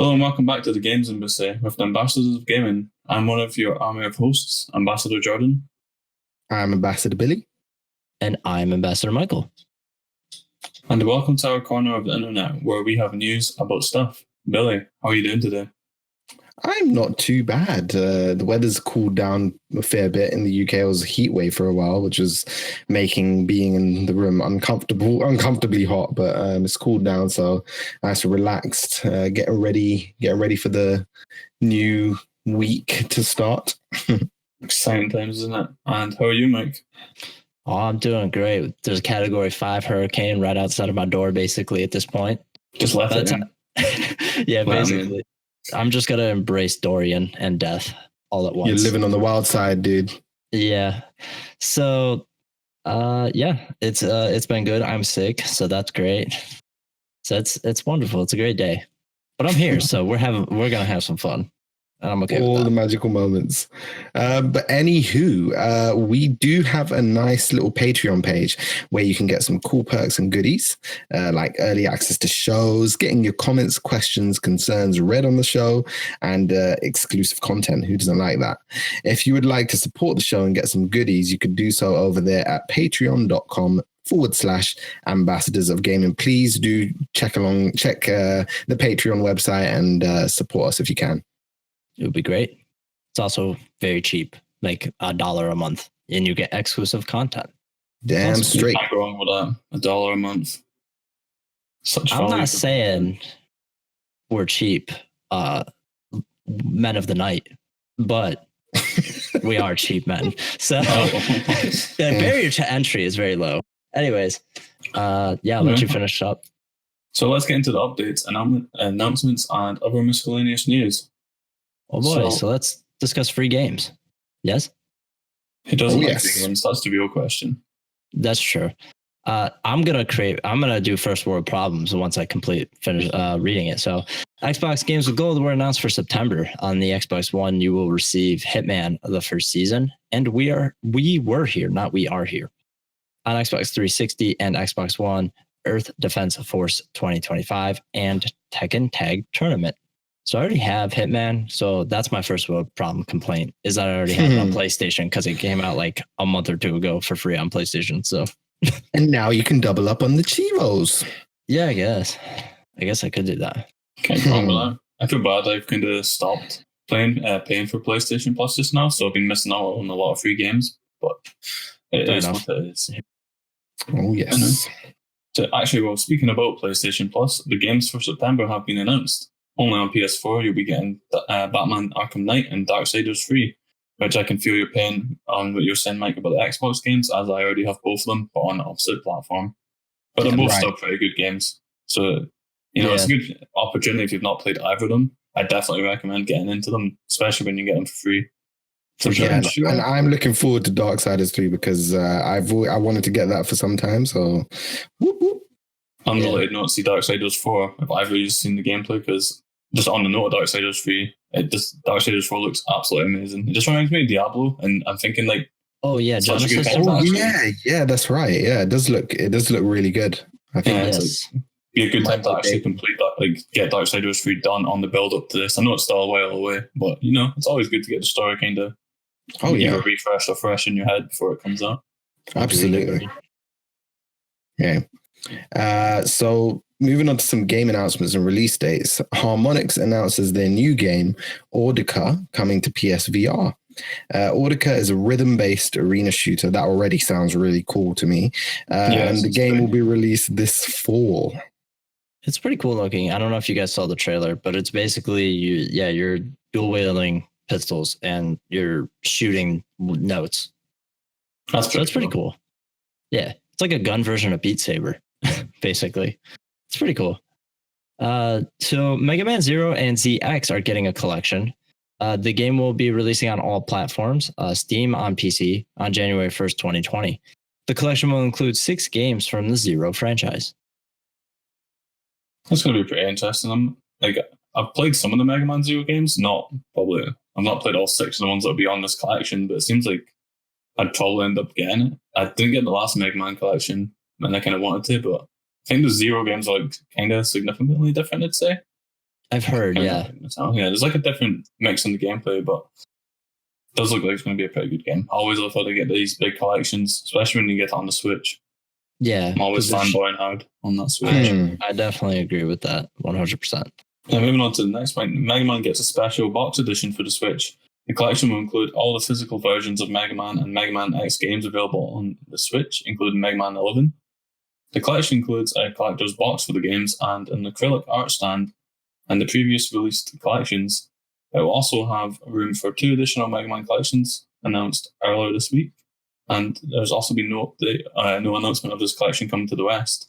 Hello and welcome back to the Games Embassy with the Ambassadors of Gaming. I'm one of your army of hosts, Ambassador Jordan. I'm Ambassador Billy. And I'm Ambassador Michael. And welcome to our corner of the internet where we have news about stuff. Billy, how are you doing today? I'm not too bad. The weather's cooled down a fair bit in the UK. It was a heat wave for a while, which was making being in the room uncomfortably hot, but it's cooled down, so nice and relaxed. Getting ready for the new week to start. Exciting times, isn't it? And how are you, Mike? Oh, I'm doing great. There's a Category 5 hurricane right outside of my door, basically, at this point. Just left it in. Yeah, basically. I'm just going to embrace Dorian and death all at once. You're living on the wild side, dude. Yeah. So, it's been good. I'm sick, so that's great. So it's wonderful. It's a great day. But I'm here, so we're going to have some fun. And I'm okay all with that. the magical moments. But anywho, we do have a nice little Patreon page where you can get some cool perks and goodies, like early access to shows, getting your comments, questions, concerns read on the show, and exclusive content. Who doesn't like that? If you would like to support the show and get some goodies, you could do so over there at patreon.com/ambassadors of gaming. Please do check the Patreon website and support us if you can. It would be great. It's also very cheap, like $1 a month, and you get exclusive content. Damn straight. Not wrong with that. $1 a month. I'm not saying we're cheap, men of the night, but we are cheap men. So the barrier to entry is very low. Anyways, I'll let you finish up. So let's get into the updates, announcements, and other miscellaneous news. Oh boy, so let's discuss free games. Yes? Who doesn't like free games? That's the real question. That's true. I'm gonna do first world problems once I finish reading it. So Xbox Games with Gold were announced for September. On the Xbox One, you will receive Hitman the first season, and we are here. On Xbox 360 and Xbox One, Earth Defense Force 2025 and Tekken Tag Tournament. So I already have Hitman. So that's my first world problem complaint is that I already have it on PlayStation because it came out like a month or two ago for free on PlayStation. So, and now you can double up on the Chivos. Yeah, I guess I could do that. Can't wrong with that. I feel bad. I've kind of stopped paying for PlayStation Plus just now, so I've been missing out on a lot of free games. But it is what it is. Oh yes. So actually, speaking about PlayStation Plus, the games for September have been announced. Only on PS4, you'll be getting Batman Arkham Knight and Darksiders free, which I can feel your pain on what you're saying, Mike, about the Xbox games, as I already have both of them, but on the opposite platform. But they're both still pretty good games. So, it's a good opportunity if you've not played either of them. I definitely recommend getting into them, especially when you get them for free. And I'm looking forward to Darksiders 3 because I wanted to get that for some time, so whoop, whoop. Unrelated note, see Darksiders 4, if either of you seen the gameplay, because just on the note of Darksiders 3, Darksiders 4 looks absolutely amazing. It just reminds me of Diablo, and I'm thinking like, oh yeah, Genesis. Yeah, that's right. Yeah, it does look really good. I think it's be a good time to actually complete that, like get Darksiders 3 done on the build up to this. I know it's still a while away, but it's always good to get the story kind of refresh or fresh in your head before it comes out. Absolutely. Yeah. So moving on to some game announcements and release dates. Harmonix announces their new game, Audica, coming to PSVR. Audica is a rhythm-based arena shooter. That already sounds really cool to me. And the game will be released this fall. It's pretty cool looking. I don't know if you guys saw the trailer, but it's basically you're dual wielding pistols and you're shooting notes. That's pretty cool. Yeah, it's like a gun version of Beat Saber. Basically, it's pretty cool. So Mega Man Zero and ZX are getting a collection. The game will be releasing on all platforms, Steam on PC on January 1st, 2020. The collection will include 6 games from the Zero franchise. That's going to be pretty interesting. I've played some of the Mega Man Zero games, I've not played all 6 of the ones that will be on this collection, but it seems like I'd probably end up getting it. I didn't get the last Mega Man collection, and I kind of wanted to, but I think the Zero games are kind of significantly different, I'd say. I've heard, yeah. Yeah, there's like a different mix in the gameplay, but it does look like it's going to be a pretty good game. I always love how they get these big collections, especially when you get it on the Switch. Yeah. I'm always fanboying hard on that Switch. I definitely agree with that 100%. Now, moving on to the next point, Mega Man gets a special box edition for the Switch. The collection will include all the physical versions of Mega Man and Mega Man X games available on the Switch, including Mega Man 11. The collection includes a collector's box for the games and an acrylic art stand, and the previous released collections. It will also have room for 2 additional Mega Man collections announced earlier this week. And there's also been no announcement of this collection coming to the West.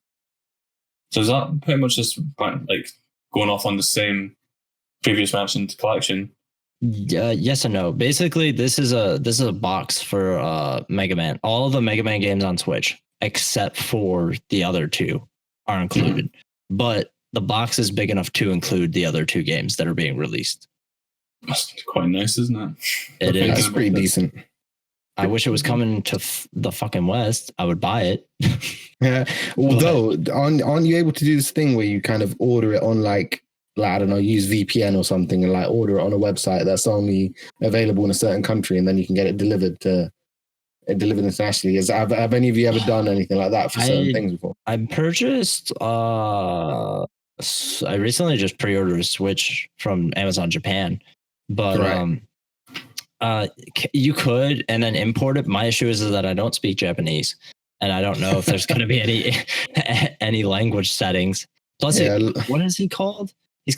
So is that pretty much just like going off on the same previous mentioned collection? Yes and no. Basically, this is a box for Mega Man. All of the Mega Man games on Switch, except for the other 2, are included. But the box is big enough to include the other 2 games that are being released. That's quite nice, isn't it? It is. That's pretty decent. I wish it was coming to the fucking West. I would buy it. Yeah. Although, aren't you able to do this thing where you kind of order it on like I don't know, use VPN or something and like order it on a website that's only available in a certain country, and then you can get it delivered internationally? Have any of you ever done anything like that for certain things before? I purchased. I recently just pre-ordered a Switch from Amazon Japan, but you could and then import it. My issue is that I don't speak Japanese, and I don't know if there's going to be any language settings. Plus, what is he called? Is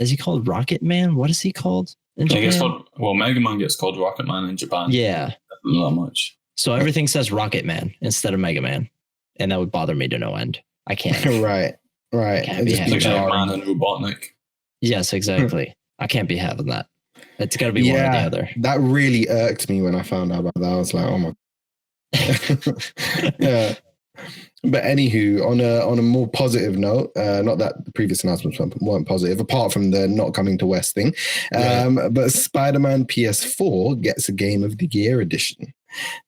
he called Rocket Man? What is he called in Japan? Mega Man gets called Rocket Man in Japan. Yeah. Not much. So everything says Rocket Man instead of Mega Man. And that would bother me to no end. I can't. Right. Can't be like Man and Robotnik. Yes, exactly. I can't be having that. It's got to be one or the other. That really irked me when I found out about that. I was like, oh my. Yeah. But anywho, on a more positive note, not that the previous announcements weren't positive, apart from the not coming to West thing, but Spider-Man PS4 gets a Game of the Year edition.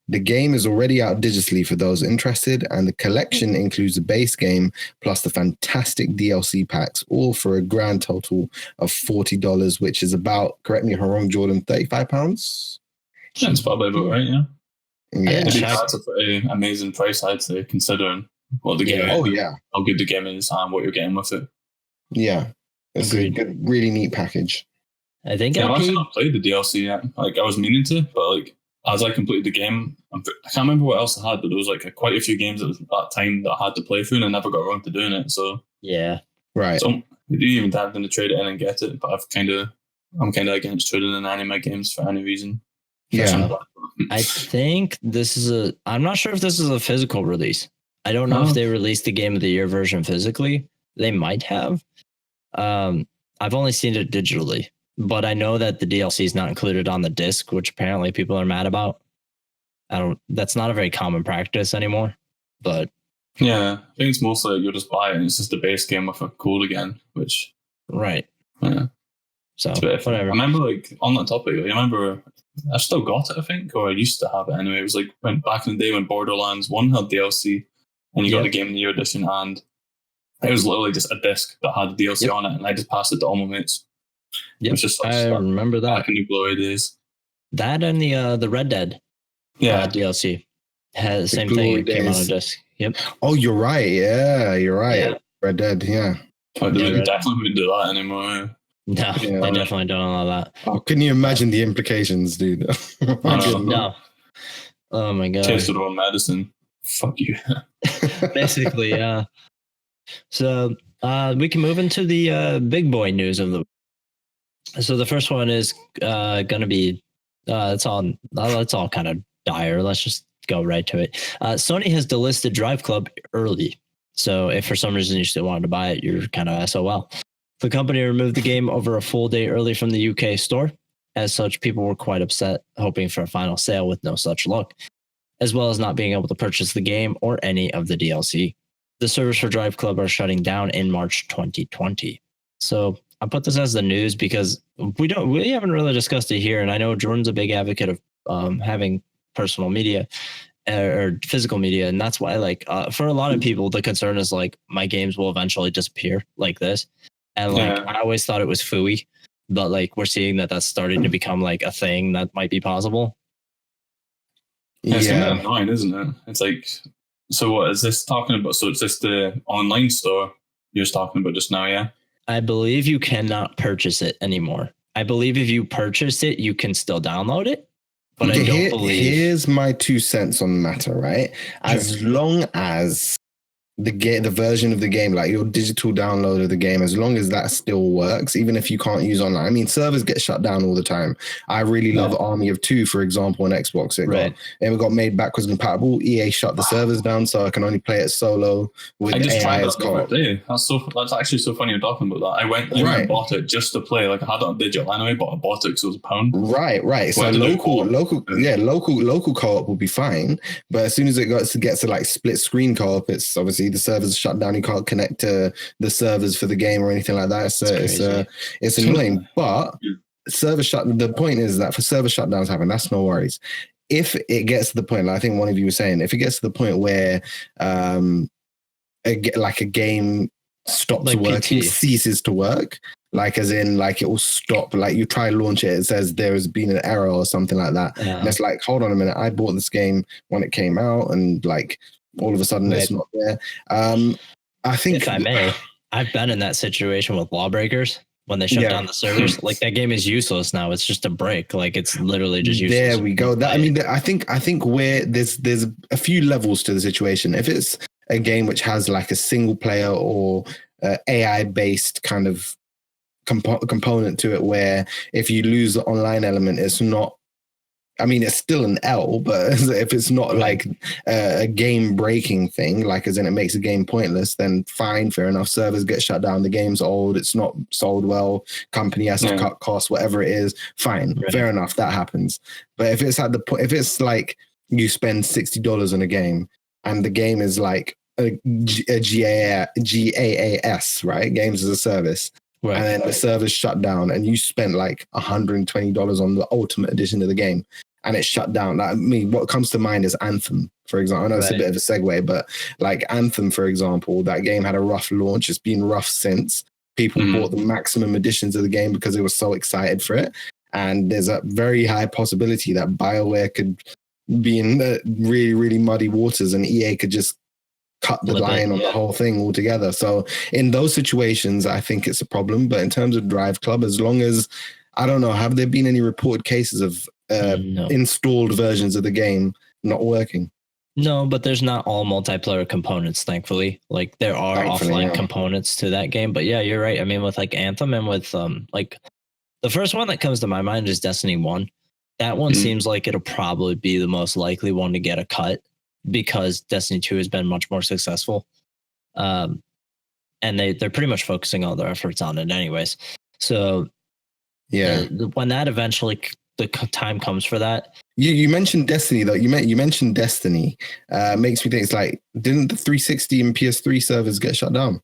The game is already out digitally for those interested, and the collection includes the base game plus the fantastic DLC packs, all for a grand total of $40, which is about, correct me if I'm wrong, Jordan, £35? That's probably about right, yeah. Yeah, that's a pretty amazing price, I'd say, considering what the game is, how good the game is, and what you're getting with it. Yeah, it's a good, really neat package. I think I've actually not played the DLC yet. Like, I was meaning to, but like as I completed the game, I can't remember what else I had, but there was like quite a few games at that time that I had to play through, and I never got around to doing it. So yeah, right. So I do even dive in to trade it in and get it, but I'm kind of against trading in anime games for any reason. Yeah. I think I'm not sure if this is a physical release. I don't know if they released the Game of the Year version physically. They might have. I've only seen it digitally, but I know that the DLC is not included on the disc, which apparently people are mad about. That's not a very common practice anymore, but yeah, I think it's mostly you'll just buy it and it's just the base game with a code again, which right. Yeah. So whatever. I remember like on that topic, I remember I still got it, I think, or I used to have it anyway. It was like back in the day when Borderlands 1 had DLC and you got the Game of the Year edition, and it was literally just a disc that had DLC on it, and I just passed it to all my mates. Yeah, I remember that. Back in the glory days. That and the Red Dead DLC has the same thing. It came on a disc. Yep. Oh, you're right. Yeah, you're right. Yeah. Red Dead, yeah. They definitely wouldn't do that anymore. No, they definitely don't allow that. Oh, couldn't you imagine the implications, dude? No. Oh my god. Taste of own medicine. Fuck you. Basically, yeah. So we can move into the big boy news of the. So the first one is gonna be it's all kind of dire. Let's just go right to it. Sony has delisted Driveclub early. So if for some reason you still wanted to buy it, you're kind of SOL. The company removed the game over a full day early from the UK store. As such, people were quite upset, hoping for a final sale with no such luck, as well as not being able to purchase the game or any of the DLC. The servers for Driveclub are shutting down in March 2020. So I put this as the news because we haven't really discussed it here, and I know Jordan's a big advocate of having personal media or physical media, and that's why for a lot of people the concern is like my games will eventually disappear like this. And like I always thought it was phooey, but like we're seeing that that's starting to become like a thing that might be possible. It's kind of annoying, isn't it? It's like, so what is this talking about? So it's just the online store you're just talking about just now, yeah? I believe you cannot purchase it anymore. I believe if you purchase it, you can still download it. But I don't believe. Here's my 2 cents on the matter, right? As long as the version of the game, like your digital download of the game, as long as that still works, even if you can't use online. I mean, servers get shut down all the time. I really love Army of Two, for example, on Xbox. It got made backwards compatible. EA shut the servers down, so I can only play it solo with AI as co-op. That's actually so funny you're talking about that. I went and bought it just to play. Like I had it on digital anyway, but I bought it because it was £1. Right. So local co-op will be fine, but as soon as it gets to like split screen co-op, it's obviously the servers shut down. You can't connect to the servers for the game or anything like that. So it's annoying. But the point is that for server shutdowns happen, that's no worries. If it gets to the point, like I think one of you was saying, if it gets to the point where a game stops like working, ceases to work, like as in like it will stop, like you try to launch it says there has been an error or something like that, and it's like, hold on a minute, I bought this game when it came out and like all of a sudden it's not there. I think, if I may, I've been in that situation with Lawbreakers when they shut down the servers. Like that game is useless now. It's just a break. Like it's literally just useless. There we go. That, I mean, I think where there's a few levels to the situation. If it's a game which has like a single player or AI based kind of component to it, where if you lose the online element, it's not. I mean, it's still an L, but if it's not like a game-breaking thing, like as in it makes the game pointless, then fine, fair enough. Servers get shut down, the game's old, it's not sold well, company has to cut costs, whatever it is, fine, fair enough, that happens. But if it's at the point, if it's like you spend $60 on a game and the game is like a GAAS, right? Games as a service. Right. And then the server's shut down and you spent like $120 on the ultimate edition of the game and it's shut down. Like, I mean, what comes to mind is Anthem, for example. I know it's a bit of a segue, but like Anthem, for example, that game had a rough launch. It's been rough since. People bought the maximum editions of the game because they were so excited for it. And there's a very high possibility that BioWare could be in really, really muddy waters and EA could just cut the line on the whole thing altogether. So in those situations, I think it's a problem. But in terms of Driveclub, as long as, I don't know, have there been any reported cases of installed versions of the game not working? No, but there's not all multiplayer components, thankfully. Like there are offline components to that game. But yeah, you're right. I mean, with like Anthem and with like the first one that comes to my mind is Destiny 1. That one seems like it'll probably be the most likely one to get a cut, because Destiny 2 has been much more successful. And they're pretty much focusing all their efforts on it anyways. So when that eventually, the time comes for that. You mentioned Destiny though. You mentioned Destiny. Makes me think it's like, didn't the 360 and PS3 servers get shut down?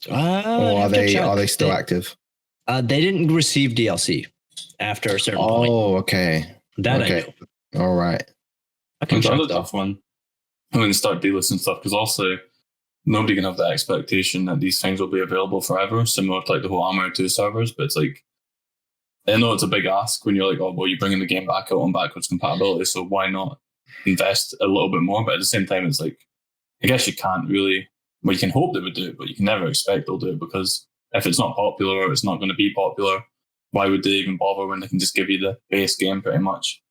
Or are they still active? They didn't receive DLC after a certain point. Oh, okay. I know. All right. It's another tough one when you start delisting stuff, because also nobody can have the expectation that these things will be available forever, similar to like the whole Armored 2 servers. But it's like, I know it's a big ask when you're like, oh, well, you're bringing the game back out on backwards compatibility, so why not invest a little bit more? But at the same time, it's like, I guess you can't really, well, you can hope they would do it, but you can never expect they'll do it, because if it's not popular or it's not going to be popular, why would they even bother when they can just give you the base game pretty much?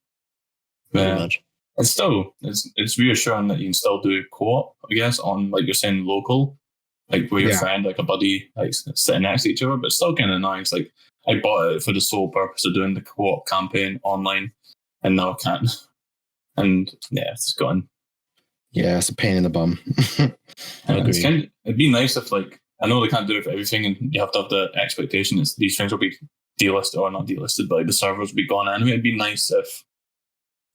Very much. It's still, it's reassuring that you can still do co-op, I guess, on, like you're saying, local, like with your friend, like a buddy, like sitting next to each other, but it's still kind of annoying. It's like, I bought it for the sole purpose of doing the co-op campaign online, and now I can't. And yeah, it's gone. Yeah, it's a pain in the bum. It'd be nice if, like, I know they can't do it for everything, and you have to have the expectation that these things will be delisted, or not delisted, but like the servers will be gone anyway. It'd be nice if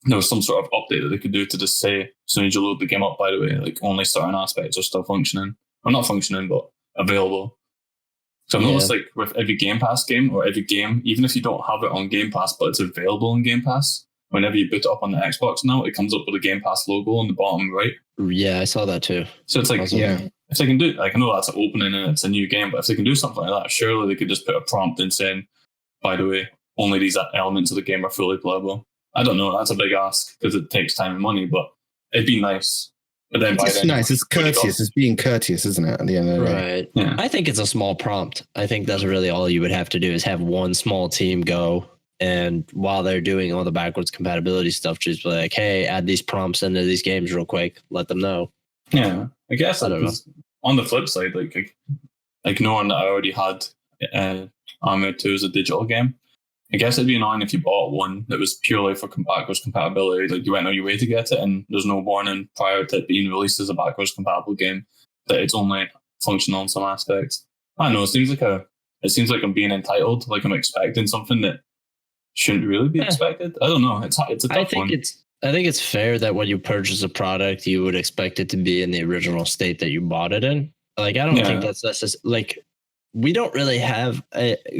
there was some sort of update that they could do to just say, as soon as you load the game up, by the way, like only certain aspects are still functioning. Or not functioning, but available. So I've noticed, like, with every Game Pass game, or every game, even if you don't have it on Game Pass, but it's available on Game Pass, whenever you boot it up on the Xbox now, it comes up with a Game Pass logo on the bottom right. Yeah, I saw that too. So it's like, if they can do, like, I know that's an opening and it's a new game, but if they can do something like that, surely they could just put a prompt in saying, by the way, only these elements of the game are fully playable. I don't know. That's a big ask because it takes time and money, but it'd be nice. But then it's nice. It's courteous. It's being courteous, isn't it? At the end of the day. Right. Yeah. I think it's a small prompt. I think that's really all you would have to do is have one small team go. And while they're doing all the backwards compatibility stuff, just be like, hey, add these prompts into these games real quick. Let them know. Yeah. I guess I don't know. On the flip side, like knowing that I already had Armored 2 as a digital game, I guess it'd be annoying if you bought one that was purely for backwards compatibility. Like you went out your way to get it, and there's no warning prior to it being released as a backwards compatible game that it's only functional in some aspects. I don't know. It seems like I'm being entitled, like I'm expecting something that shouldn't really be expected. I don't know. It's a tough one. I think it's fair that when you purchase a product, you would expect it to be in the original state that you bought it in. Like I don't think that's just like. We don't really have,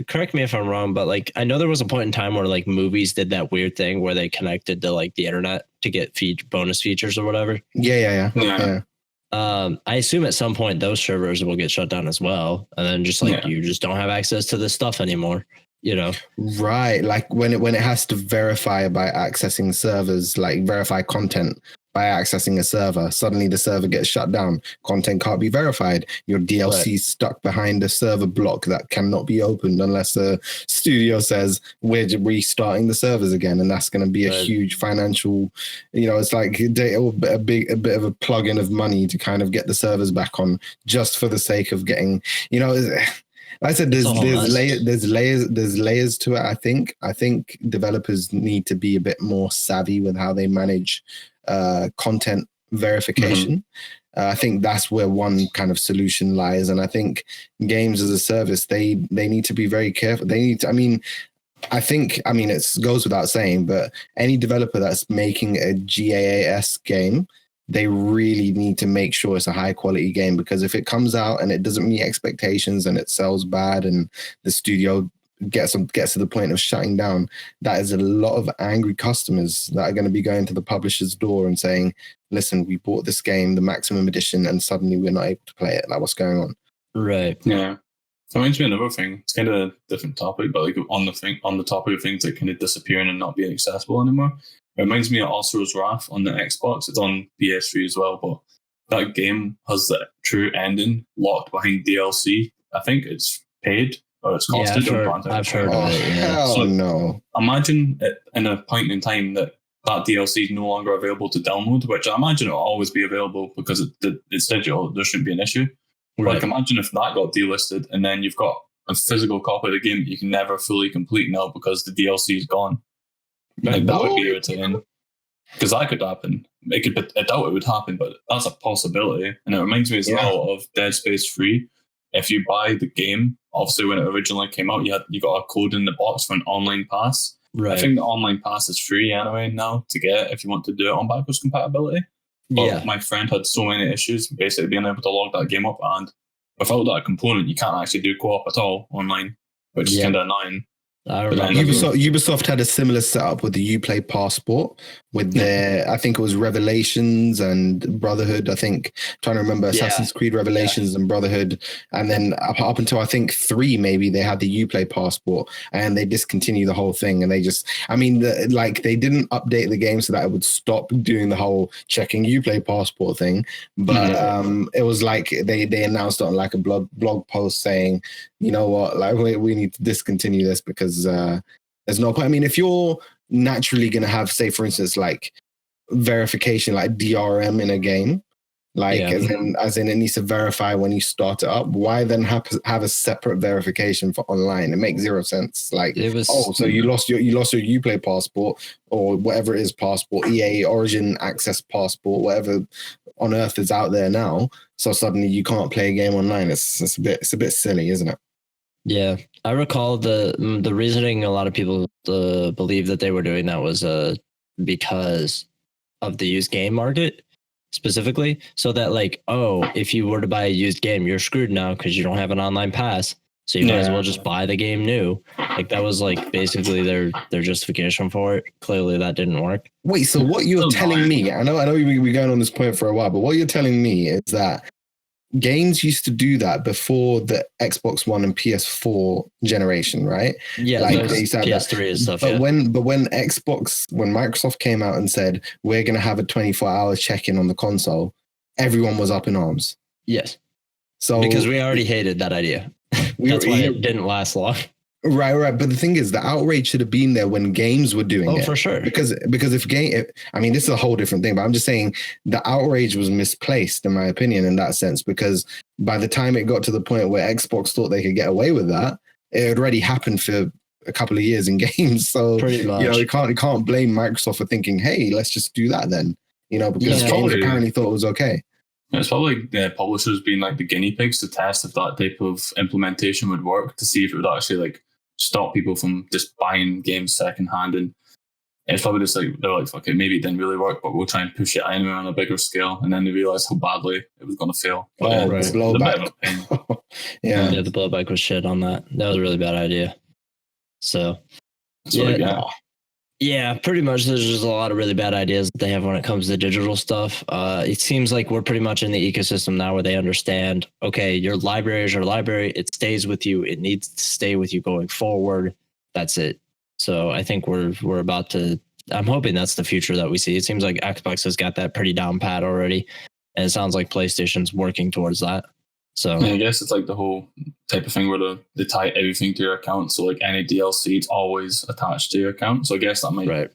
correct me if I'm wrong, but like, I know there was a point in time where like movies did that weird thing where they connected to like the internet to get bonus features or whatever. Yeah. I assume at some point those servers will get shut down as well. And then just like, you just don't have access to this stuff anymore, you know? Right. Like when it has to verify by accessing servers, like verify content by accessing a server, suddenly the server gets shut down. Content can't be verified. Your DLC stuck behind a server block that cannot be opened unless the studio says we're restarting the servers again, and that's going to be a huge financial. It's like a bit of a plug-in of money to kind of get the servers back on, just for the sake of getting. Like I said, there's layers to it. I think developers need to be a bit more savvy with how they manage content verification. I think that's where one kind of solution lies, and I think games as a service they need to be very careful. They need to. It goes without saying, but any developer that's making a GAAS game, they really need to make sure it's a high quality game, because if it comes out and it doesn't meet expectations and it sells bad and the studio gets to the point of shutting down, that is a lot of angry customers that are going to be going to the publisher's door and saying, listen, we bought this game, the maximum edition, and suddenly we're not able to play it. Like, what's going on? Right. Yeah. So reminds me of another thing. It's kind of a different topic, but like on the topic of things that kind of disappearing and not being accessible anymore. It reminds me of Asura's Wrath on the Xbox. It's on PS3 as well, but that game has the true ending locked behind DLC. I think it's paid. Or it's costed. I've heard of it. Hell no. Imagine it in a point in time that DLC is no longer available to download, which I imagine will always be available because it's digital. There shouldn't be an issue. Right. Like imagine if that got delisted and then you've got a physical copy of the game that you can never fully complete now because the DLC is gone. Like that would be irritating. Because that could happen. I doubt it would happen, but that's a possibility. And it reminds me as well of Dead Space 3. If you buy the game, obviously when it originally came out, you got a code in the box for an online pass. Right. I think the online pass is free anyway now to get if you want to do it on backwards compatibility. But my friend had so many issues basically being able to log that game up, and without that component, you can't actually do co-op at all online, which is kind of annoying. Ubisoft had a similar setup with the Uplay Passport with their, I think it was Revelations and Brotherhood. I'm trying to remember Assassin's Creed Revelations and Brotherhood. And then up until I think 3, maybe they had the Uplay Passport, and they discontinued the whole thing. And they just, they didn't update the game so that it would stop doing the whole checking Uplay Passport thing. But it was like they announced it on like a blog post saying, you know what, like we need to discontinue this because there's no point. I mean, if you're naturally going to have, say, for instance, like verification, like DRM in a game, like as in it needs to verify when you start it up, why then have a separate verification for online? It makes zero sense. Like, so you lost your Uplay passport or whatever it is, passport, EA Origin Access passport, whatever on earth is out there now. So suddenly you can't play a game online. It's a bit silly, isn't it? Yeah, I recall the reasoning. A lot of people believe that they were doing that was because of the used game market specifically. So that like, if you were to buy a used game, you're screwed now because you don't have an online pass. So you might as well just buy the game new. Like that was like basically their justification for it. Clearly that didn't work. Wait, so what you're telling me? I know we've been going on this point for a while, but what you're telling me is that games used to do that before the Xbox One and PS4 generation, right? Yeah, like those they used to have PS3 and stuff. But Yeah. when Microsoft came out and said we're going to have a 24-hour check-in on the console, everyone was up in arms. Yes. So Because we already hated that idea. That's why it didn't last long. Right. But the thing is, the outrage should have been there when games were doing it. Oh, for sure. Because I mean, this is a whole different thing, but I'm just saying the outrage was misplaced, in my opinion, in that sense, because by the time it got to the point where Xbox thought they could get away with that, it had already happened for a couple of years in games. So, pretty much. you can't blame Microsoft for thinking, hey, let's just do that then, because games apparently thought it was okay. It's probably the publishers being like the guinea pigs to test if that type of implementation would work, to see if it would actually like stop people from just buying games secondhand. And it's probably just like, they're like, okay, maybe it didn't really work, but we'll try and push it anyway on a bigger scale. And then they realized how badly it was going to fail. But, right. Blowback. Yeah, the blowback was shit on that. That was a really bad idea. So, yeah, pretty much. There's just a lot of really bad ideas that they have when it comes to digital stuff. It seems like we're pretty much in the ecosystem now where they understand, okay, your library is your library. It stays with you. It needs to stay with you going forward. That's it. So I think we're about to, I'm hoping that's the future that we see. It seems like Xbox has got that pretty down pat already. And it sounds like PlayStation's working towards that. So I guess it's like the whole type of thing where they tie everything to your account. So like any DLC, it's always attached to your account. So I guess that might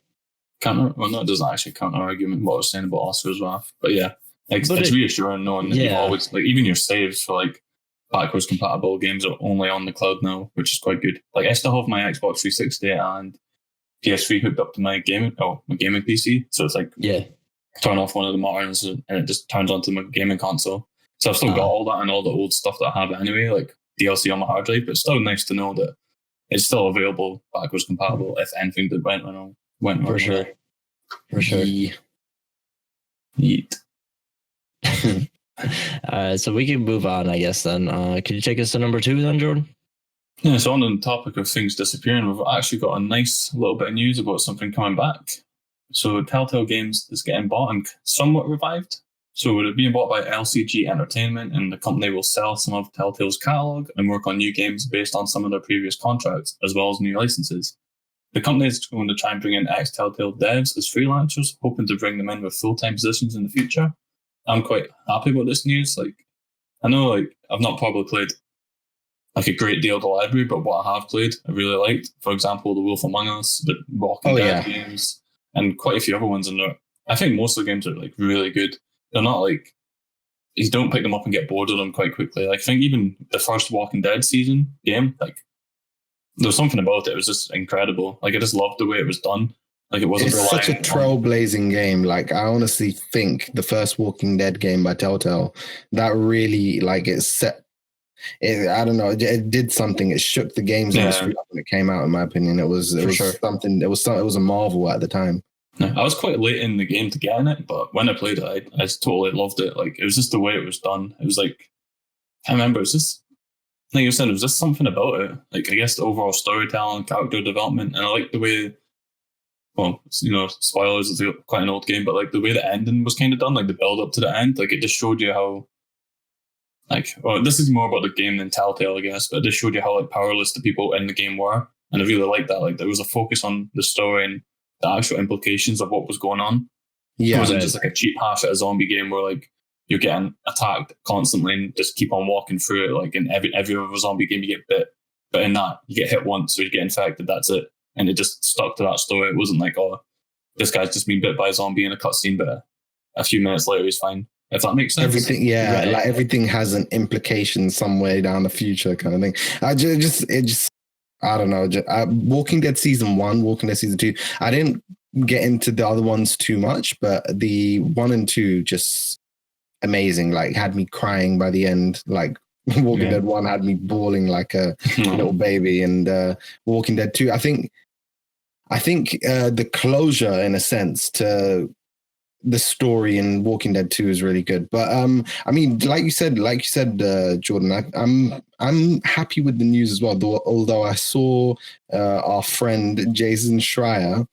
counter. Well, no, it doesn't actually counter argument what I was saying about Oscar's Wrath. But yeah, it's reassuring knowing that you've always, like, even your saves for like backwards compatible games are only on the cloud now, which is quite good. Like I still have my Xbox 360 and PS3 hooked up to my gaming PC. So it's like turn off one of the monitors and it just turns onto my gaming console. So I've still got all that and all the old stuff that I have anyway, like DLC on my hard drive, but it's still nice to know that it's still available, backwards compatible, if anything that went wrong. For sure. Yeet. So we can move on, I guess, then. Can you take us to number 2 then, Jordan? Yeah, so on the topic of things disappearing, we've actually got a nice little bit of news about something coming back. So Telltale Games is getting bought and somewhat revived. So it being bought by LCG Entertainment, and the company will sell some of Telltale's catalog and work on new games based on some of their previous contracts, as well as new licenses. The company is going to try and bring in ex-Telltale devs as freelancers, hoping to bring them in with full-time positions in the future. I'm quite happy about this news. Like, I know, like, I've not probably played like a great deal of the library, but what I have played, I really liked. For example, The Wolf Among Us, the Walking Dead games, and quite a few other ones in there. I think most of the games are like really good. They're not like, you don't pick them up and get bored of them quite quickly. Like, I think even the first Walking Dead season game, like, there was something about it. It was just incredible. Like, I just loved the way it was done. Like, it wasn't such a trailblazing game. Like, I honestly think the first Walking Dead game by Telltale, that really, like, it set, I don't know, it did something. It shook the games industry up when it came out, in my opinion. It was something, it was a marvel at the time. I was quite late in the game to get in it, but when I played it, I totally loved it. Like, it was just the way it was done. It was like, I remember, it was just, like you said, it was just something about it. Like, I guess the overall storytelling, character development, and I like the way, well, spoilers, it's quite an old game, but like the way the ending was kind of done, like the build up to the end, like it just showed you how, like, well, this is more about the game than Telltale, I guess, but it just showed you how like powerless the people in the game were. And I really liked that. Like, there was a focus on the story and the actual implications of what was going on. It wasn't just like a cheap hash at a zombie game where like you're getting attacked constantly and just keep on walking through it. Like in every other zombie game you get bit, but in that you get hit once, so you get infected, that's it. And it just stuck to that story. It wasn't like, oh, this guy's just been bit by a zombie in a cutscene, but a few minutes later he's fine. If that makes sense. Everything, like everything has an implication somewhere down the future, kind of thing. I don't know. Walking Dead Season 1, Walking Dead Season 2, I didn't get into the other ones too much, but the 1 and 2 just amazing. Like, had me crying by the end. Like, Walking Dead 1 had me bawling like a little baby, and Walking Dead 2, I think the closure, in a sense, to the story in Walking Dead 2 is really good. But I mean, like you said, Jordan, I'm happy with the news as well. Although I saw our friend Jason Schreier,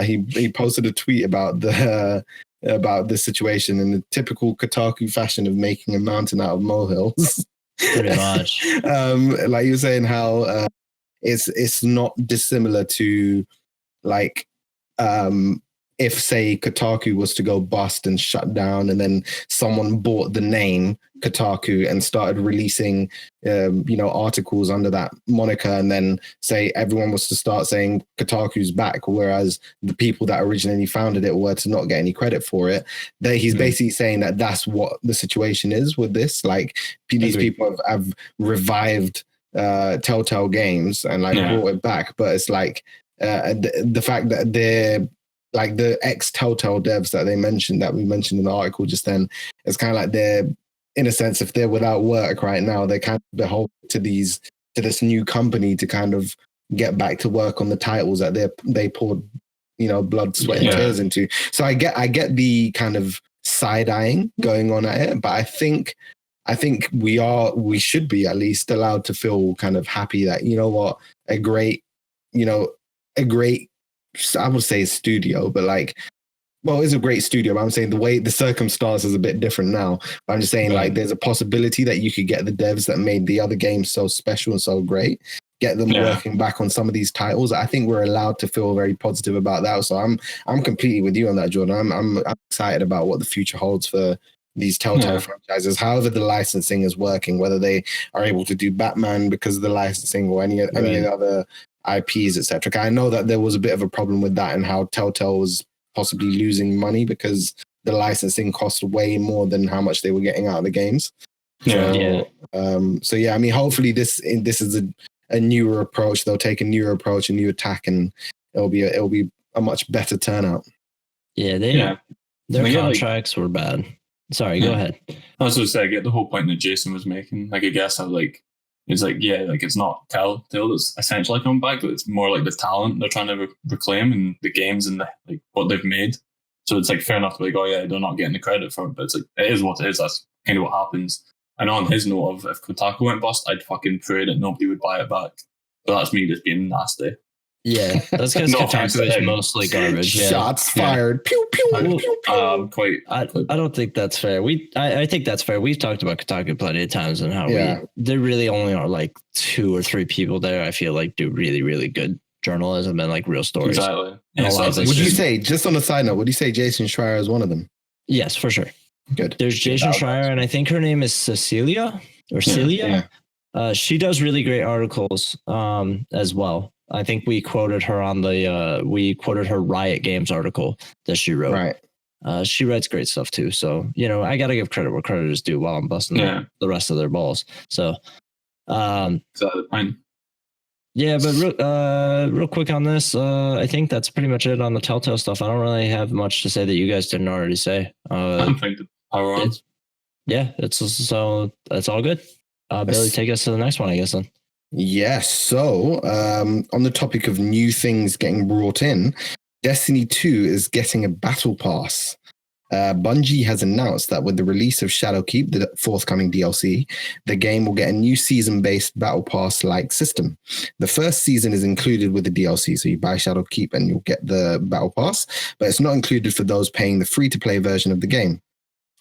he posted a tweet about the about this situation in the typical Kotaku fashion of making a mountain out of molehills. Pretty much. Like you were saying, how it's not dissimilar to like if say Kotaku was to go bust and shut down, and then someone bought the name Kotaku and started releasing articles under that moniker, and then say everyone was to start saying Kotaku's back, whereas the people that originally founded it were to not get any credit for it. That he's basically saying that that's what the situation is with this. Like these people have revived Telltale Games and like brought it back, but it's like the fact that they're like the ex-Telltale devs that we mentioned in the article just then, it's kind of like they're, in a sense, if they're without work right now, they're kind of beholden to this new company to kind of get back to work on the titles that they poured, blood, sweat, and tears into. So I get the kind of side-eyeing going on at it, but I think we should be at least allowed to feel kind of happy that, a great, I would say studio, but it's a great studio, but I'm saying the way the circumstance is a bit different now. But I'm just saying like there's a possibility that you could get the devs that made the other games so special and so great, get them working back on some of these titles. I think we're allowed to feel very positive about that. So I'm completely with you on that, Jordan. I'm excited about what the future holds for these Telltale franchises, however the licensing is working, whether they are able to do Batman because of the licensing or any other IPs, etc. I know that there was a bit of a problem with that and how Telltale was possibly losing money because the licensing cost way more than how much they were getting out of the games. I mean, hopefully this is a newer approach. They'll take a newer approach, a new attack, and it'll be a much better turnout. Their contracts were bad. Sorry, go ahead. I was going to say, I get the whole point that Jason was making. Like, I guess it's not Telltale that's essentially coming back, but it's more like the talent they're trying to reclaim and the games and what they've made. So it's like fair enough to they're not getting the credit for it, but it's like it is what it is. That's kind of what happens. And on his note of if Kotaku went bust, I'd fucking pray that nobody would buy it back. But that's me just being nasty. Yeah, that's because Kotaku is mostly garbage. Shots fired. Pew pew pew pew. I don't think that's fair. I think that's fair. We've talked about Kotaku plenty of times and how there really only are like 2 or 3 people there. I feel like do really, really good journalism and like real stories. Exactly. Would you say, just on a side note, would you say Jason Schreier is one of them? Yes, for sure. Good. There's Jason Schreier, and I think her name is Celia. She does really great articles as well. I think we quoted her on her Riot Games article that she wrote. Right. She writes great stuff too. So, I got to give credit where credit is due while I'm busting the rest of their balls. So, fine. Yeah, but real quick on this, I think that's pretty much it on the Telltale stuff. I don't really have much to say that you guys didn't already say. I'm thinking power on. That's all good. Billy, take us to the next one, I guess then. Yes. So, on the topic of new things getting brought in, Destiny 2 is getting a battle pass. Bungie has announced that with the release of Shadowkeep, the forthcoming DLC, the game will get a new season-based battle pass-like system. The first season is included with the DLC, so you buy Shadowkeep and you'll get the battle pass, but it's not included for those paying the free-to-play version of the game.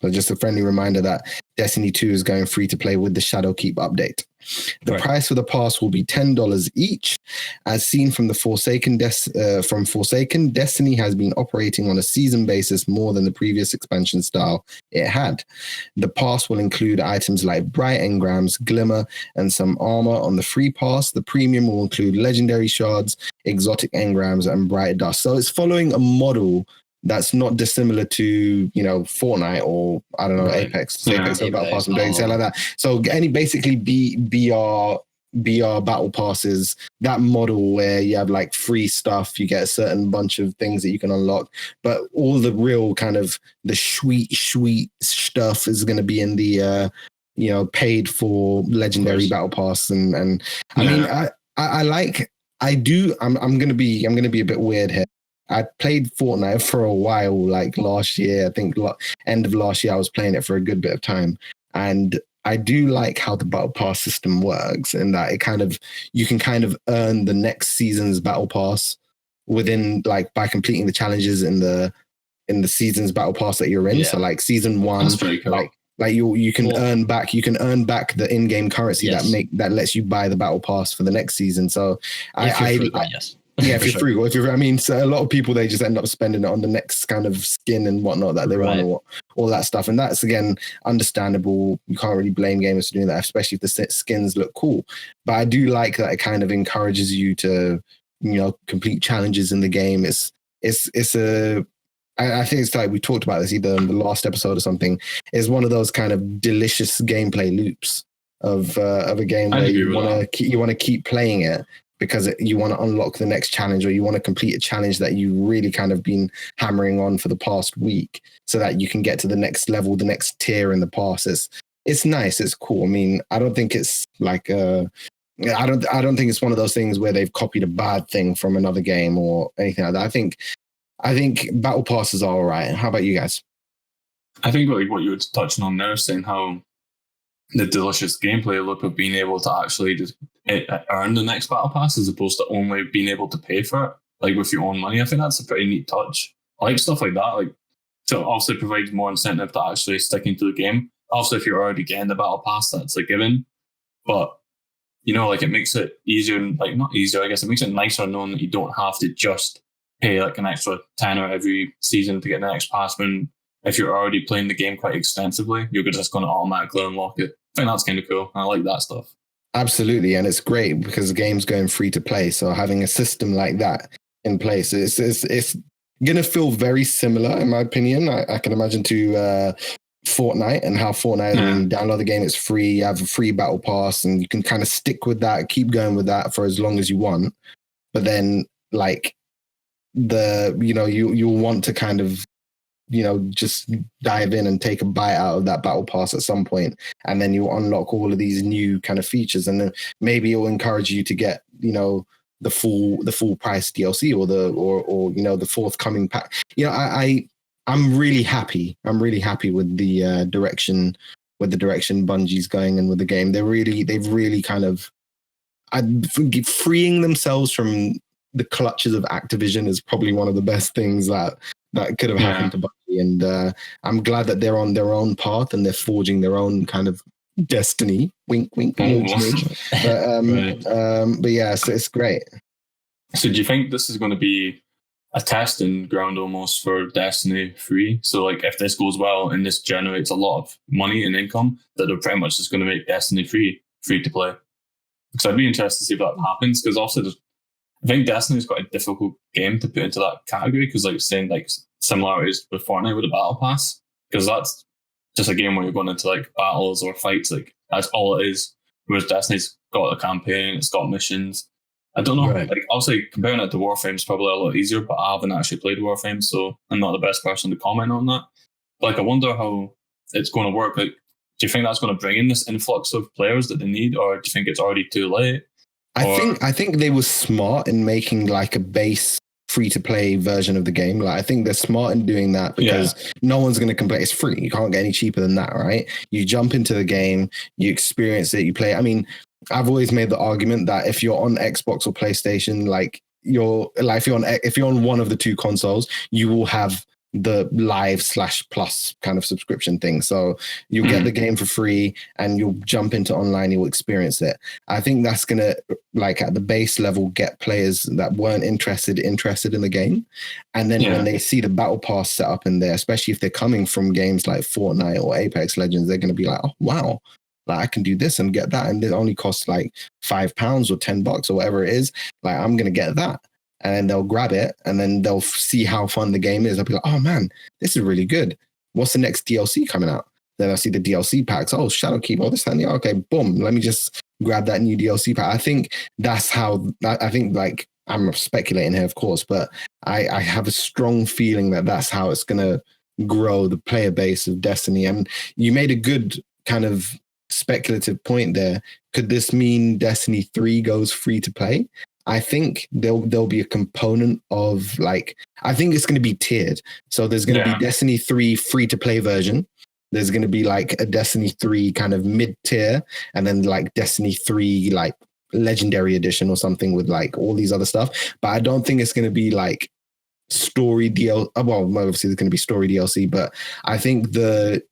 So just a friendly reminder that Destiny 2 is going free to play with the Shadowkeep update. The price for the pass will be $10 each. As seen from the Forsaken, Destiny has been operating on a season basis more than the previous expansion style it had. The pass will include items like bright engrams, glimmer, and some armor on the free pass. The premium will include legendary shards, exotic engrams, and bright dust. So it's following a model that's not dissimilar to, Fortnite or, I don't know, Apex. Apex Battle Pass and doing something like that. So any basically BR Battle Passes, that model where you have like free stuff, you get a certain bunch of things that you can unlock, but all the real kind of the sweet stuff is going to be in the, paid for legendary Battle Pass. And I mean, I'm going to be a bit weird here. I played Fortnite for a while, like last year. I think end of last year, I was playing it for a good bit of time. And I do like how the Battle Pass system works and that you can kind of earn the next season's Battle Pass within, like, by completing the challenges in the in the season's battle pass that you're in. Yeah. So like season 1, That's pretty cool. like you can earn back the in-game currency that lets you buy the battle pass for the next season. So yes. Yeah, if you're frugal. I mean, so a lot of people, they just end up spending it on the next kind of skin and whatnot that they want, or all that stuff. And that's, again, understandable. You can't really blame gamers for doing that, especially if the skins look cool. But I do like that it kind of encourages you to, complete challenges in the game. I think it's like we talked about this either in the last episode or something. It's one of those kind of delicious gameplay loops of a game where you want to keep playing it, because you want to unlock the next challenge, or you want to complete a challenge that you really kind of been hammering on for the past week, so that you can get to the next level, the next tier in the pass. It's nice. It's cool. I mean, I don't think it's like I don't think it's one of those things where they've copied a bad thing from another game or anything like that. I think battle passes are all right. How about you guys? I think like what you were touching on there, saying how the delicious gameplay look of being able to actually just earn the next battle pass as opposed to only being able to pay for it, like with your own money. I think that's a pretty neat touch. I like stuff like that. Like, so obviously provides more incentive to actually sticking to the game. Also, if you're already getting the battle pass, that's a given. But like it makes it easier, like not easier, I guess it makes it nicer knowing that you don't have to just pay like an extra tenner every season to get the next pass, when if you're already playing the game quite extensively, you're just going to automatically unlock it. I think that's kind of cool. I like that stuff. Absolutely. And it's great because the game's going free to play. So having a system like that in place, it's going to feel very similar, in my opinion. I can imagine to Fortnite, and how Fortnite, when you download the game, it's free. You have a free battle pass, and you can kind of stick with that, keep going with that for as long as you want. But then like you'll want to kind of, just dive in and take a bite out of that battle pass at some point, and then you'll unlock all of these new kind of features, and then maybe it'll encourage you to get, the full price DLC or the forthcoming pack. I'm really happy. With the direction Bungie's going in with the game. They've really kind of freeing themselves from the clutches of Activision is probably one of the best things that could have happened to Bungie. And I'm glad that they're on their own path and they're forging their own kind of destiny. Wink, wink, nudge, nudge. But yeah, so it's great. So do you think this is going to be a testing ground almost for Destiny 3? So like if this goes well and this generates a lot of money and income, that they're pretty much just going to make Destiny 3 free to play? Because I'd be interested to see if that happens, because also I think Destiny is quite a difficult game to put into that category, because like saying like similarities with Fortnite with the Battle Pass, because that's just a game where you're going into like battles or fights, like that's all it is. Whereas Destiny's got a campaign, it's got missions. I don't know. Right. Like obviously comparing it to Warframe is probably a lot easier, but I haven't actually played Warframe, so I'm not the best person to comment on that. But like I wonder how it's going to work. Like, do you think that's going to bring in this influx of players that they need, or do you think it's already too late? I think they were smart in making like a base free-to-play version of the game. Like I think they're smart in doing that, because no one's going to complain. It's free. You can't get any cheaper than that, right? You jump into the game, you experience it, you play. I mean, I've always made the argument that if you're on Xbox or PlayStation, if you're on one of the two consoles, you will have the live/plus kind of subscription thing. So you'll get the game for free and you'll jump into online, you'll experience it. I think that's going to, like at the base level, get players that weren't interested in the game. And then when they see the battle pass set up in there, especially if they're coming from games like Fortnite or Apex Legends, they're going to be like, oh, wow, like I can do this and get that. And it only costs like £5 or $10 or whatever it is. Like I'm going to get that. And then they'll grab it and then they'll see how fun the game is. They'll be like, oh man, this is really good. What's the next DLC coming out? Then I'll see the DLC packs. Oh, Shadowkeep, all this and the okay, boom. Let me just grab that new DLC pack. I think that's how, I think like, I'm speculating here, of course, but I have a strong feeling that that's how it's going to grow the player base of Destiny. And you made a good kind of speculative point there. Could this mean Destiny 3 goes free to play? I think there'll be a component of like, I think it's going to be tiered. So there's going to be Destiny 3 free to play version. There's going to be like a Destiny 3 kind of mid tier, and then like Destiny 3 like legendary edition or something with like all these other stuff. But I don't think it's going to be like story DL. Well, obviously there's going to be story DLC, but I think the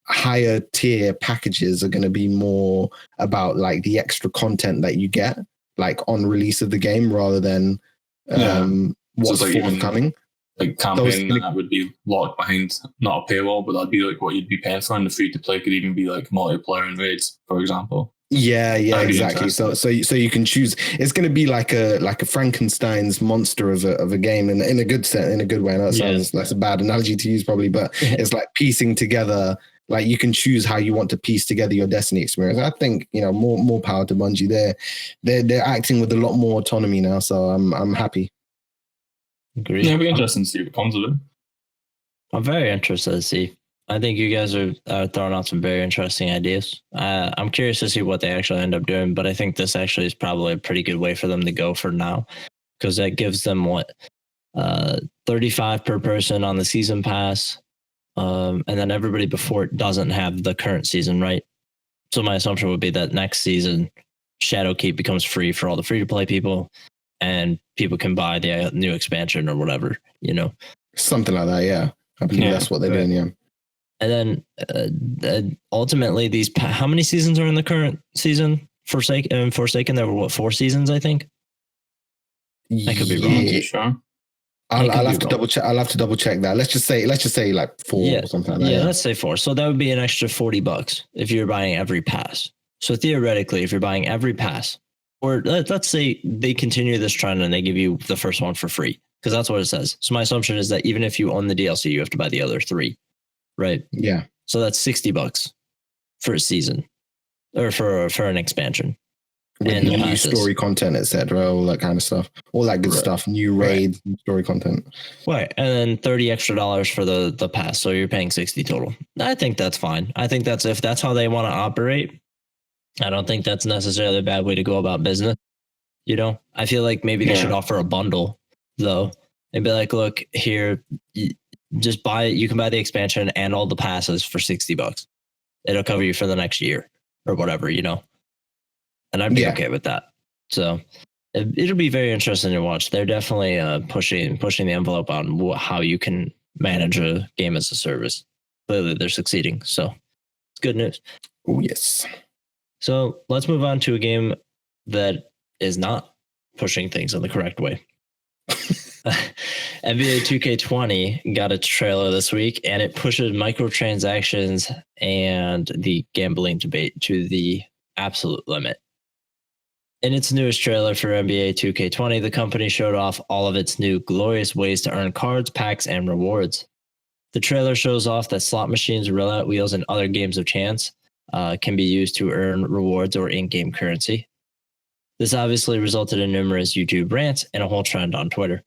higher tier packages are going to be more about like the extra content that you get like on release of the game rather than what's like forthcoming. Like campaign that would be locked behind not a paywall, but that'd be like what you'd be paying for, and the free to play could even be like multiplayer and raids, for example. Yeah, exactly. So you can choose. It's going to be like a Frankenstein's monster of a game in a good way. And that's a bad analogy to use probably, but it's like piecing together. Like you can choose how you want to piece together your Destiny experience. I think more power to Bungie. They're acting with a lot more autonomy now, so I'm happy. Agreed. Yeah, it'll be interesting to see what comes of it. I'm very interested to see. I think you guys are throwing out some very interesting ideas. I'm curious to see what they actually end up doing, but I think this actually is probably a pretty good way for them to go for now, because that gives them $35 per person on the season pass, and then everybody before it doesn't have the current season, right? So my assumption would be that next season, Shadowkeep becomes free for all the free to play people, and people can buy the new expansion or whatever, something like that. Yeah, I believe that's what they're doing. Yeah. And then ultimately, how many seasons are in the current season? Forsaken, there were 4 seasons, I think. I could be wrong. Sure. I'll have to double check. I'll have to double check that. Let's just say like 4 or something like that. Yeah, let's say 4. So that would be an extra $40 if you're buying every pass. So theoretically, if you're buying every pass, or let's say they continue this trend and they give you the first one for free, because that's what it says. So my assumption is that even if you own the DLC, you have to buy the other 3. Right. Yeah. So that's $60 for a season, or for an expansion. With new story content, etc., all that kind of stuff, all that good stuff. New raid, story content. Right, and then $30 extra for the pass. So you're paying $60 total. I think that's fine. I think if that's how they want to operate, I don't think that's necessarily a bad way to go about business. I feel like maybe they should offer a bundle though, and be like, look here. Just buy it. You can buy the expansion and all the passes for $60. It'll cover you for the next year or whatever, and I'd be okay with that. So it'll be very interesting to watch. They're definitely pushing the envelope on how you can manage a game as a service. Clearly, they're succeeding. So it's good news. Oh yes. So let's move on to a game that is not pushing things in the correct way. NBA 2K20 got a trailer this week, and it pushes microtransactions and the gambling debate to the absolute limit. In its newest trailer for NBA 2K20, the company showed off all of its new glorious ways to earn cards, packs, and rewards. The trailer shows off that slot machines, roulette wheels, and other games of chance can be used to earn rewards or in-game currency. This obviously resulted in numerous YouTube rants and a whole trend on Twitter.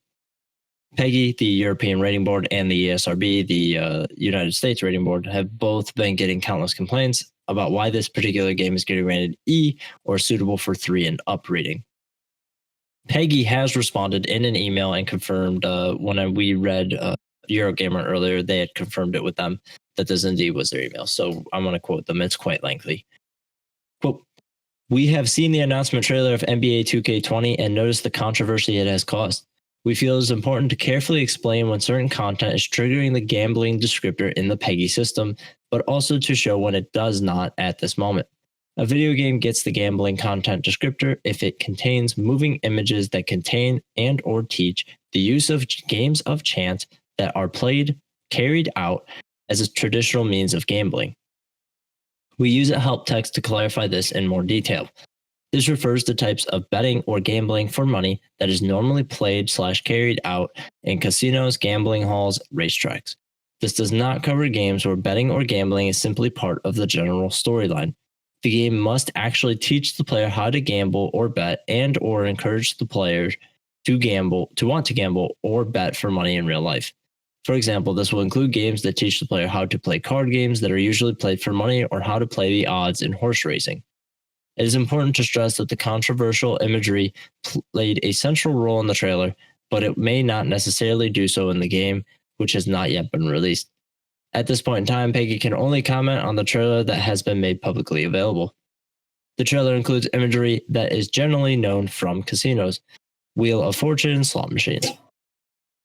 PEGI, the European Rating Board, and the ESRB, the United States Rating Board, have both been getting countless complaints about why this particular game is getting rated E or suitable for 3 and up rating. PEGI has responded in an email and confirmed when we read Eurogamer earlier, they had confirmed it with them that this indeed was their email. So I'm going to quote them. It's quite lengthy. Quote, "We have seen the announcement trailer of NBA 2K20 and noticed the controversy it has caused. We feel it is important to carefully explain when certain content is triggering the gambling descriptor in the PEGI system, but also to show when it does not at this moment. A video game gets the gambling content descriptor if it contains moving images that contain and or teach the use of games of chance that are carried out as a traditional means of gambling. We use a help text to clarify this in more detail. This refers to types of betting or gambling for money that is normally played/carried out in casinos, gambling halls, racetracks. This does not cover games where betting or gambling is simply part of the general storyline. The game must actually teach the player how to gamble or bet and or encourage the players to want to gamble or bet for money in real life. For example, this will include games that teach the player how to play card games that are usually played for money or how to play the odds in horse racing. It is important to stress that the controversial imagery played a central role in the trailer, but it may not necessarily do so in the game, which has not yet been released. At this point in time, PEGI can only comment on the trailer that has been made publicly available. The trailer includes imagery that is generally known from casinos, Wheel of Fortune, slot machines.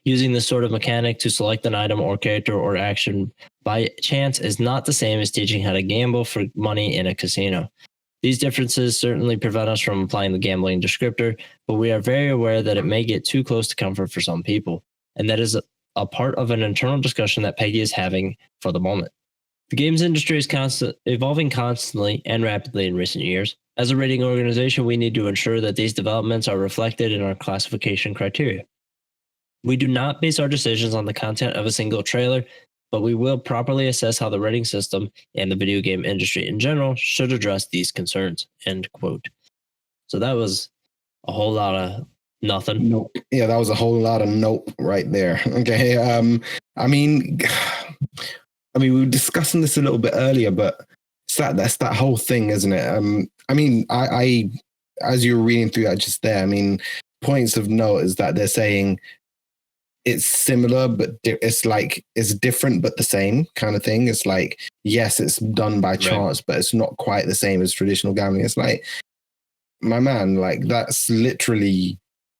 Using this sort of mechanic to select an item or character or action by chance is not the same as teaching how to gamble for money in a casino. These differences certainly prevent us from applying the gambling descriptor, but we are very aware that it may get too close to comfort for some people, and that is a part of an internal discussion that Peggy is having for the moment. The games industry is evolving constantly and rapidly in recent years. As a rating organization, we need to ensure that these developments are reflected in our classification criteria. We do not base our decisions on the content of a single trailer, but we will properly assess how the rating system and the video game industry in general should address these concerns. End quote. So that was a whole lot of nothing. Nope. Yeah, that was a whole lot of nope right there. Okay. I mean, we were discussing this a little bit earlier, but that's that whole thing, isn't it? I mean, I as you were reading through that just there, I mean, points of note is that they're saying it's similar, but it's like it's different but the same kind of thing. It's like, yes, it's done by chance, but it's not quite the same as traditional gambling. It's like, my man, like it's literally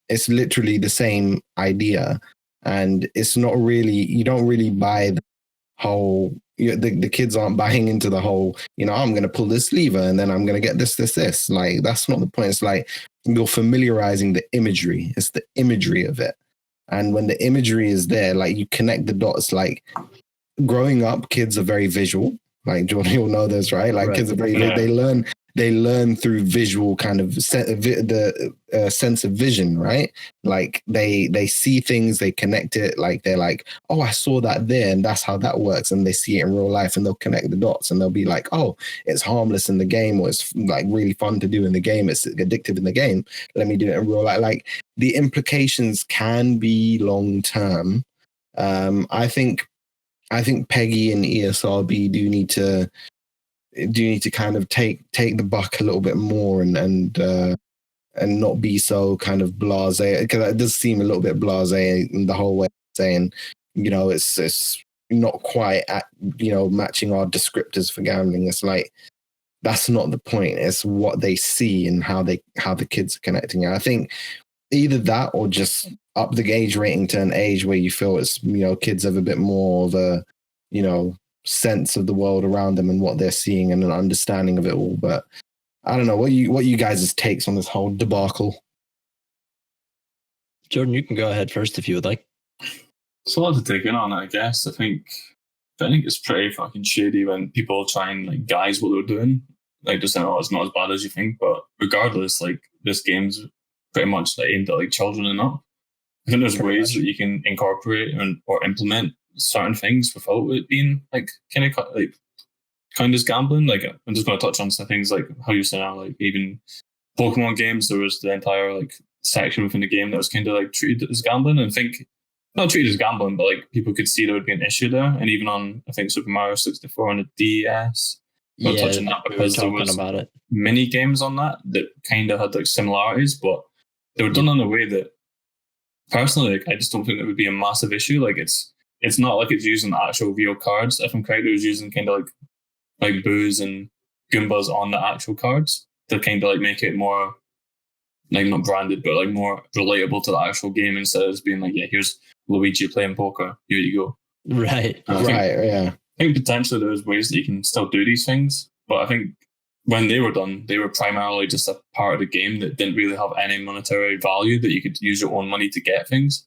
the same idea, and it's not really, you don't really buy the whole, the kids aren't buying into the whole, I'm going to pull this lever and then I'm going to get this. Like, that's not the point. It's like you're familiarizing the imagery. It's the imagery of it. And when the imagery is there, like you connect the dots. Like growing up, kids are very visual. Like Jordan, you'll know this, right? Like kids are very, they learn through visual kind of the sense of vision, right? Like they see things, they connect it. Like they're like, oh, I saw that there, and that's how that works. And they see it in real life, and they'll connect the dots, and they'll be like, oh, it's harmless in the game, or it's like really fun to do in the game. It's addictive in the game. Let me do it in real life. Like the implications can be long term. I think Peggy and ESRB do need to kind of take the buck a little bit more and not be so kind of blasé, because it does seem a little bit blasé in the whole way, saying, it's not quite at, matching our descriptors for gambling. It's like, that's not the point. It's what they see and how the kids are connecting. And I think either that or just up the age rating to an age where you feel it's, kids have a bit more of a, sense of the world around them and what they're seeing and an understanding of it all. But I don't know what you guys' takes on this whole debacle. Jordan, you can go ahead first if you would like. It's a lot to take in on, I guess. I think it's pretty fucking shady when people try and like guise what they're doing. Like just saying, oh, it's not as bad as you think. But regardless, like this game's pretty much like aimed at like children and up. I think there's ways that you can incorporate or implement certain things without it being like kind of gambling. Like I'm just going to touch on some things like how you said, like even Pokemon games, there was the entire like section within the game that was kind of like treated as gambling, and think not treated as gambling, but like people could see there would be an issue there. And even on, I think, Super Mario 64 on the DS, not touching that because there was about it. Mini games on that kind of had like similarities, but they were done in a way that personally, like, I just don't think it would be a massive issue. Like it's not like it's using actual real cards. If I'm correct, it was using kind of like boos and Goombas on the actual cards to kind of like make it more like not branded, but like more relatable to the actual game, instead of being like, yeah, here's Luigi playing poker. Here you go. Right. Yeah. I think potentially there's ways that you can still do these things, but I think when they were done, they were primarily just a part of the game that didn't really have any monetary value, that you could use your own money to get things.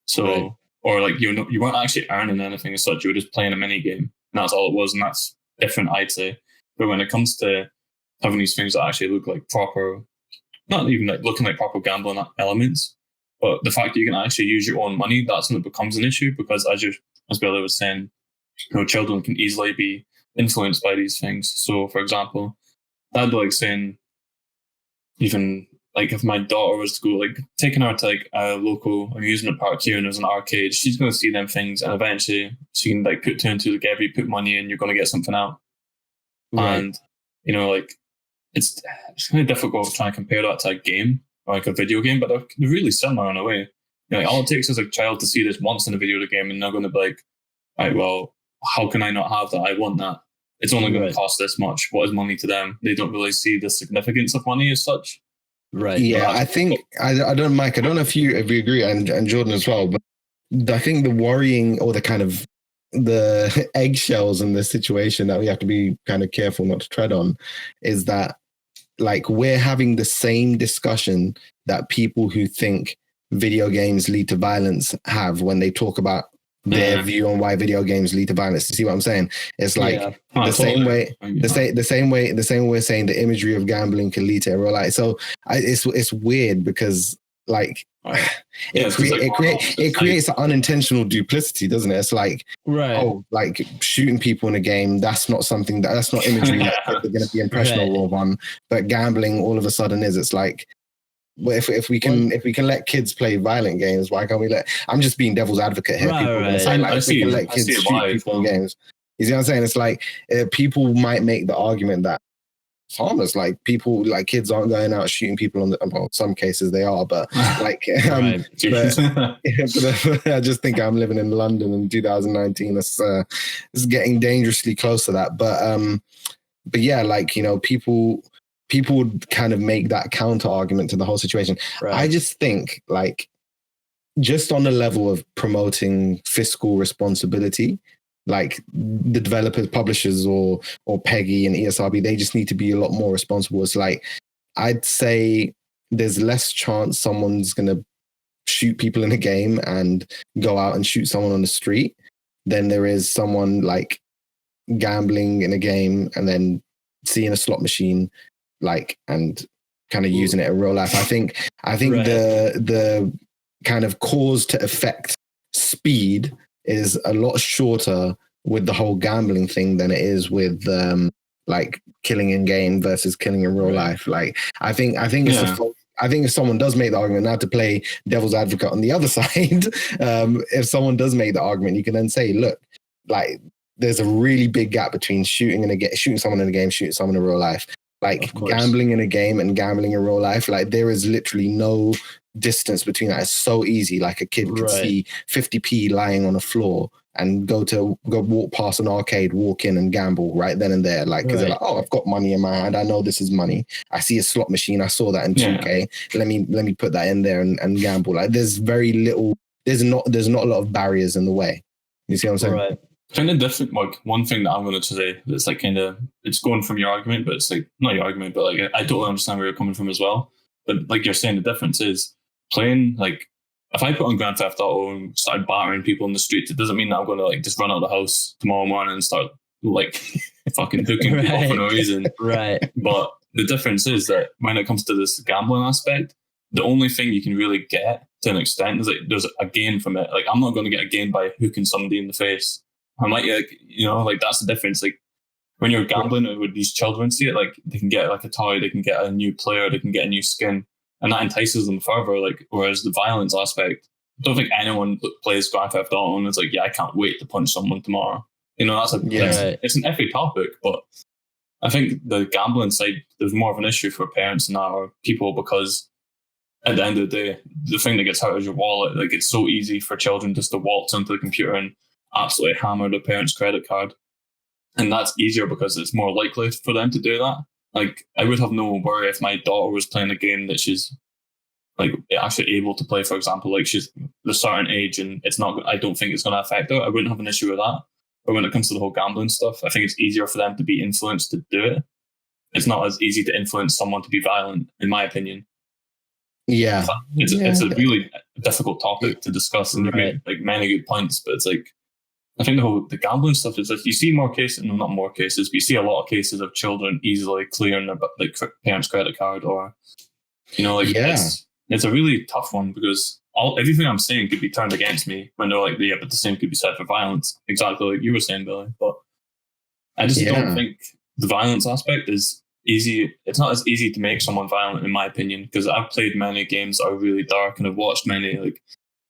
So, or like you weren't actually earning anything as such. You were just playing a mini game, and that's all it was. And that's different, I'd say. But when it comes to having these things that actually look like proper, not even like looking like proper gambling elements, but the fact that you can actually use your own money, that's when it becomes an issue. Because as Billy was saying, children can easily be influenced by these things. So, for example, that'd be like saying, even like if my daughter was to go, like taking her to like a local amusement park here and there's an arcade, she's going to see them things, and eventually she can like put two and two together, you put money in, you're going to get something out. Right. And, like it's kind of difficult trying to compare that to a game or like a video game, but they're really similar in a way. Like all it takes is a child to see this once in a video game and they're going to be like, all right, well, how can I not have that? I want that. It's only going to cost this much. What is money to them? They don't really see the significance of money as such. Right. Yeah, I think I don't, Mike. I don't know if you agree, and Jordan as well. But I think the worrying or the kind of the eggshells in this situation that we have to be kind of careful not to tread on is that like we're having the same discussion that people who think video games lead to violence have when they talk about their view on why video games lead to violence. You see what I'm saying? It's like the same way we're saying the imagery of gambling can lead to real life. So it's weird because like it creates an unintentional duplicity, doesn't it? It's like, oh, like shooting people in a game, that's not something that's not imagery that they're going to be impressionable on, but gambling all of a sudden is. It's like, well, if we can let kids play violent games, why can't we let? I'm just being devil's advocate here. We can let kids shoot people in games. You see what I'm saying? It's like people might make the argument that it's harmless. Like people, like kids aren't going out shooting people on the. Well, some cases they are, but like, but I just think I'm living in London in 2019. It's getting dangerously close to that. But yeah, like, you know, people would kind of make that counter argument to the whole situation. I just think like just on the level of promoting fiscal responsibility, like the developers, publishers or Peggy and ESRB, they just need to be a lot more responsible. It's like, I'd say there's less chance someone's going to shoot people in a game and go out and shoot someone on the street than there is someone like gambling in a game and then seeing a slot machine like and kind of using it in real life. I think the kind of cause to effect speed is a lot shorter with the whole gambling thing than it is with like killing in game versus killing in real life. Like I think if someone does make the argument, now to play devil's advocate on the other side, if someone does make the argument, you can then say, look, like there's a really big gap between shooting someone in a game, shooting someone in real life. Like gambling in a game and gambling in real life, like there is literally no distance between that. It's so easy. Like a kid could see 50p lying on a floor and go walk past an arcade, walk in and gamble right then and there. Like, because they're like, oh, I've got money in my hand. I know this is money. I see a slot machine. I saw that in 2K. Let me put that in there and gamble. Like there's very little, there's not a lot of barriers in the way. You see what I'm saying? Right. Kind of different. Like one thing that I'm going to say that's like kind of it's going from your argument, but it's like not your argument, but like I totally understand where you're coming from as well. But like you're saying, the difference is playing like if I put on Grand Theft Auto and started battering people in the streets, it doesn't mean that I'm going to like just run out of the house tomorrow morning and start like fucking hooking people for no reason. Right. But the difference is that when it comes to this gambling aspect, the only thing you can really get to an extent is like there's a gain from it. Like I'm not going to get a gain by hooking somebody in the face. I might, like, you know, like that's the difference. Like when you're gambling with these children, see it, like they can get like a toy, they can get a new player, they can get a new skin, and that entices them further. Like, whereas the violence aspect, I don't think anyone plays Grand Theft Auto and it's like, yeah, I can't wait to punch someone tomorrow. You know, it's an iffy topic, but I think the gambling side, there's more of an issue for parents and that or people because at the end of the day, the thing that gets hurt is your wallet. Like it's so easy for children just to waltz onto the computer and absolutely hammer their parents' credit card. And that's easier because it's more likely for them to do that. Like I would have no worry if my daughter was playing a game that she's like actually able to play, for example, like she's a certain age and it's not, I don't think it's going to affect her. I wouldn't have an issue with that. But when it comes to the whole gambling stuff, I think it's easier for them to be influenced to do it. It's not as easy to influence someone to be violent, in my opinion. Yeah. It's a really difficult topic to discuss and make like many good points, but it's like, I think the gambling stuff is that you see more cases, no, not more cases, but you see a lot of cases of children easily clearing their like parents' credit card or, you know, like it's a really tough one because everything I'm saying could be turned against me when they're like, yeah, but the same could be said for violence, exactly like you were saying, Billy. But I just don't think the violence aspect is easy. It's not as easy to make someone violent, in my opinion, because I've played many games that are really dark and I've watched many like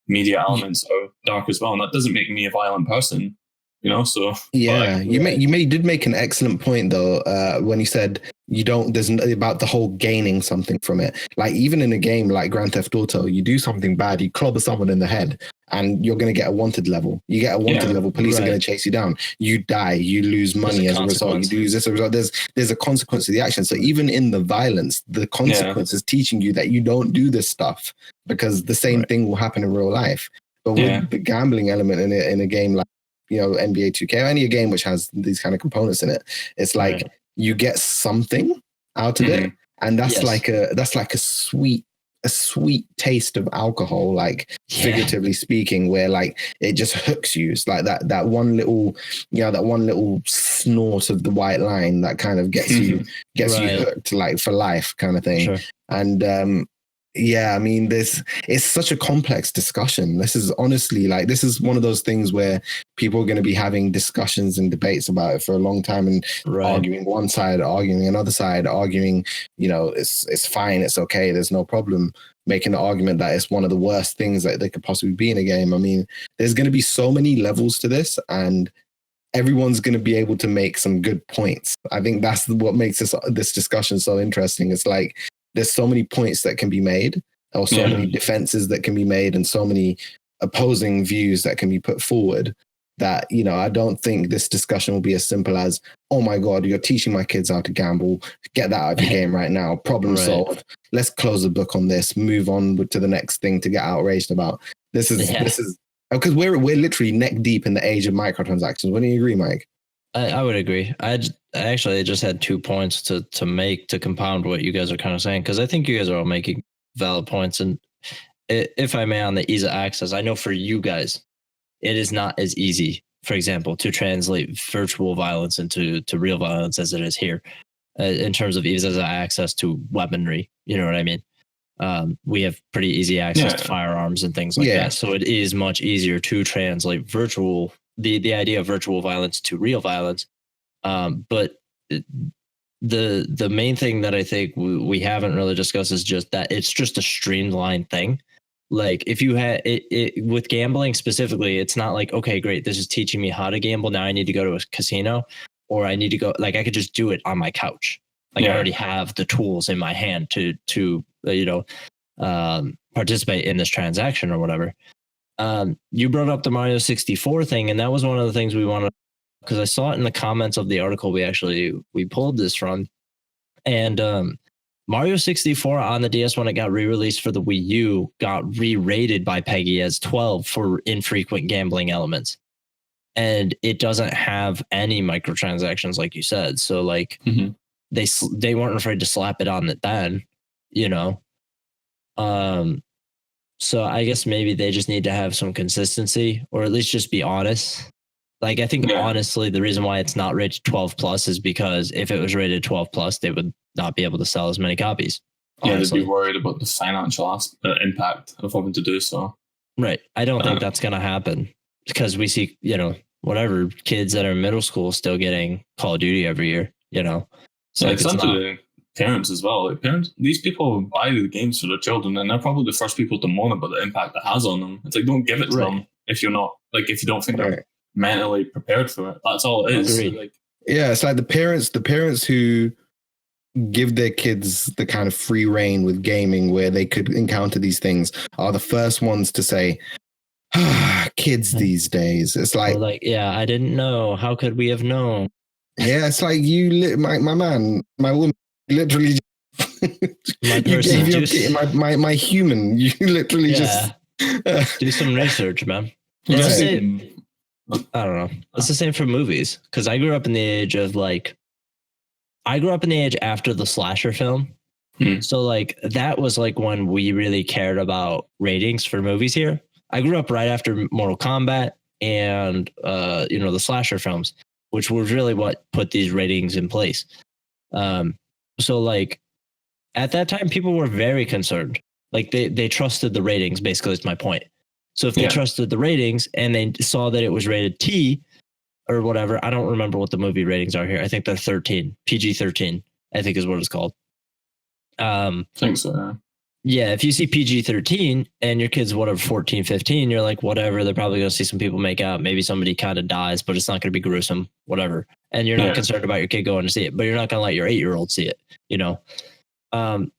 media elements are dark as well, and that doesn't make me a violent person, you know. So you did make an excellent point though when you said there's about the whole gaining something from it. Like even in a game like Grand Theft Auto, you do something bad, you clobber someone in the head, and you're going to get a wanted level. You get a wanted level, police are going to chase you down. You die, you lose money as a result. You lose this as a result. There's a consequence to the action. So even in the violence, the consequence is teaching you that you don't do this stuff because the same thing will happen in real life. But with the gambling element in a game like, NBA 2K, or any game which has these kind of components in it, it's like you get something out of it, and that's like a sweet taste of alcohol, like figuratively speaking, where like it just hooks you. It's like that one little snort of the white line that kind of gets you hooked, like for life kind of thing. Sure. And I mean, it's such a complex discussion. This is honestly this is one of those things where people are going to be having discussions and debates about it for a long time, and arguing one side, arguing another side, arguing, it's fine, it's okay, there's no problem, making the argument that it's one of the worst things that they could possibly be in a game. I mean, there's going to be so many levels to this, and everyone's going to be able to make some good points. I think that's what makes this discussion so interesting. It's like, there's so many points that can be made, or so many defenses that can be made, and so many opposing views that can be put forward, that, I don't think this discussion will be as simple as, oh my God, you're teaching my kids how to gamble. Get that out of your game right now. Problem solved. Let's close the book on this, move on to the next thing to get outraged about. This is because we're literally neck deep in the age of microtransactions. Wouldn't you agree, Mike? I would agree. I actually just had 2 points to make to compound what you guys are kind of saying, because I think you guys are all making valid points. And if I may, on the ease of access, I know for you guys, it is not as easy, for example, to translate virtual violence into real violence as it is here, in terms of ease of access to weaponry. You know what I mean? We have pretty easy access to firearms and things like that. So it is much easier to translate the idea of virtual violence to real violence. But the main thing that I think we haven't really discussed is just that it's just a streamlined thing. Like, if you had it with gambling specifically, it's not like, okay, great, this is teaching me how to gamble. Now I need to go to a casino, or I need to go, like, I could just do it on my couch. Like, I already have the tools in my hand to participate in this transaction or whatever. You brought up the Mario 64 thing, and that was one of the things we wanted, because I saw it in the comments of the article we pulled this from. And Mario 64 on the DS, when it got re-released for the Wii U, got re-rated by Peggy as 12 for infrequent gambling elements. And it doesn't have any microtransactions, like you said. So, like, they weren't afraid to slap it on it then, So I guess maybe they just need to have some consistency, or at least just be honest. Like, I think honestly, the reason why it's not rated 12 plus is because if it was rated 12 plus, they would not be able to sell as many copies. Honestly. They'd be worried about the financial impact of having to do so. Right. I don't think that's going to happen, because we see, whatever, kids that are in middle school still getting Call of Duty every year, So it's up to the parents as well. Like, these people buy the games for their children, and they're probably the first people to moan about the impact it has on them. It's like, don't give it to them if you're not, like, if you don't think they're mentally prepared for it. That's all it is. Like, it's like the parents who give their kids the kind of free reign with gaming, where they could encounter these things, are the first ones to say, kids these days. It's like, I didn't know. How could we have known? Yeah, it's like my woman, literally, my you gave your kid, my human. You literally just do some research, man. I don't know. It's the same for movies, because I grew up in the age after the slasher film. So, like, that was like when we really cared about ratings for movies here. I grew up right after Mortal Kombat and the slasher films, which was really what put these ratings in place. So, like, at that time, people were very concerned. Like, they trusted the ratings, basically, is my point. So if they trusted the ratings and they saw that it was rated T or whatever, I don't remember what the movie ratings are here. I think they're 13, PG-13, I think is what it's called. I think so, yeah. If you see PG-13 and your kid's whatever, 14, 15, you're like, whatever, they're probably going to see some people make out. Maybe somebody kind of dies, but it's not going to be gruesome, whatever. And you're not concerned about your kid going to see it, but you're not going to let your 8-year-old see it,